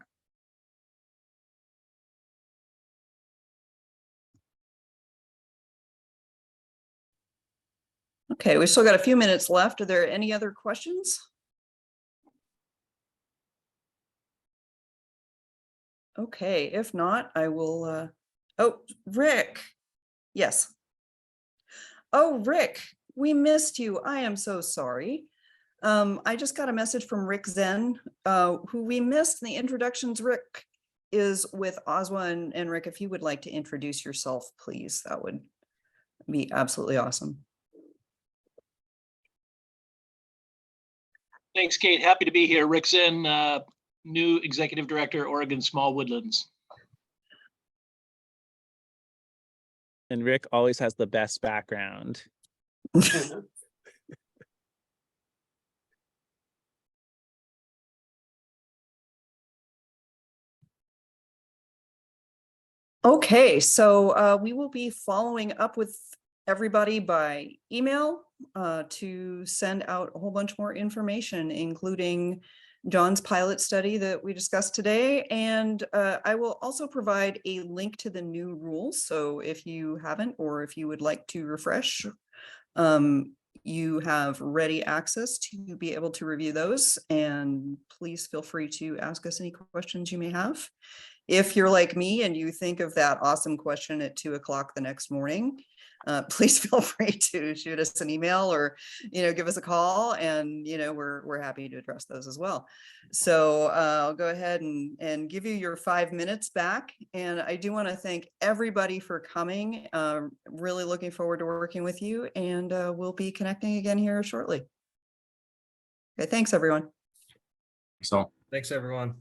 Speaker 1: Okay, we've still got a few minutes left. Are there any other questions? Okay, if not, I will, oh, Rick. Yes. Oh, Rick, we missed you. I am so sorry. I just got a message from Rick Zen, who we missed in the introductions. Rick is with Oswa, and Rick, if you would like to introduce yourself, please, that would be absolutely awesome.
Speaker 16: Thanks, Kate. Happy to be here. Rick Zinn, new Executive Director, Oregon Small Woodlands.
Speaker 6: And Rick always has the best background.
Speaker 1: Okay, so we will be following up with everybody by email to send out a whole bunch more information, including John's pilot study that we discussed today. And I will also provide a link to the new rules. So if you haven't, or if you would like to refresh, you have ready access to be able to review those. And please feel free to ask us any questions you may have. If you're like me and you think of that awesome question at 2 o'clock the next morning, please feel free to shoot us an email or, give us a call, and, we're happy to address those as well. So I'll go ahead and give you your 5 minutes back. And I do want to thank everybody for coming. Really looking forward to working with you, and we'll be connecting again here shortly. Okay, thanks, everyone.
Speaker 10: So.
Speaker 2: Thanks, everyone.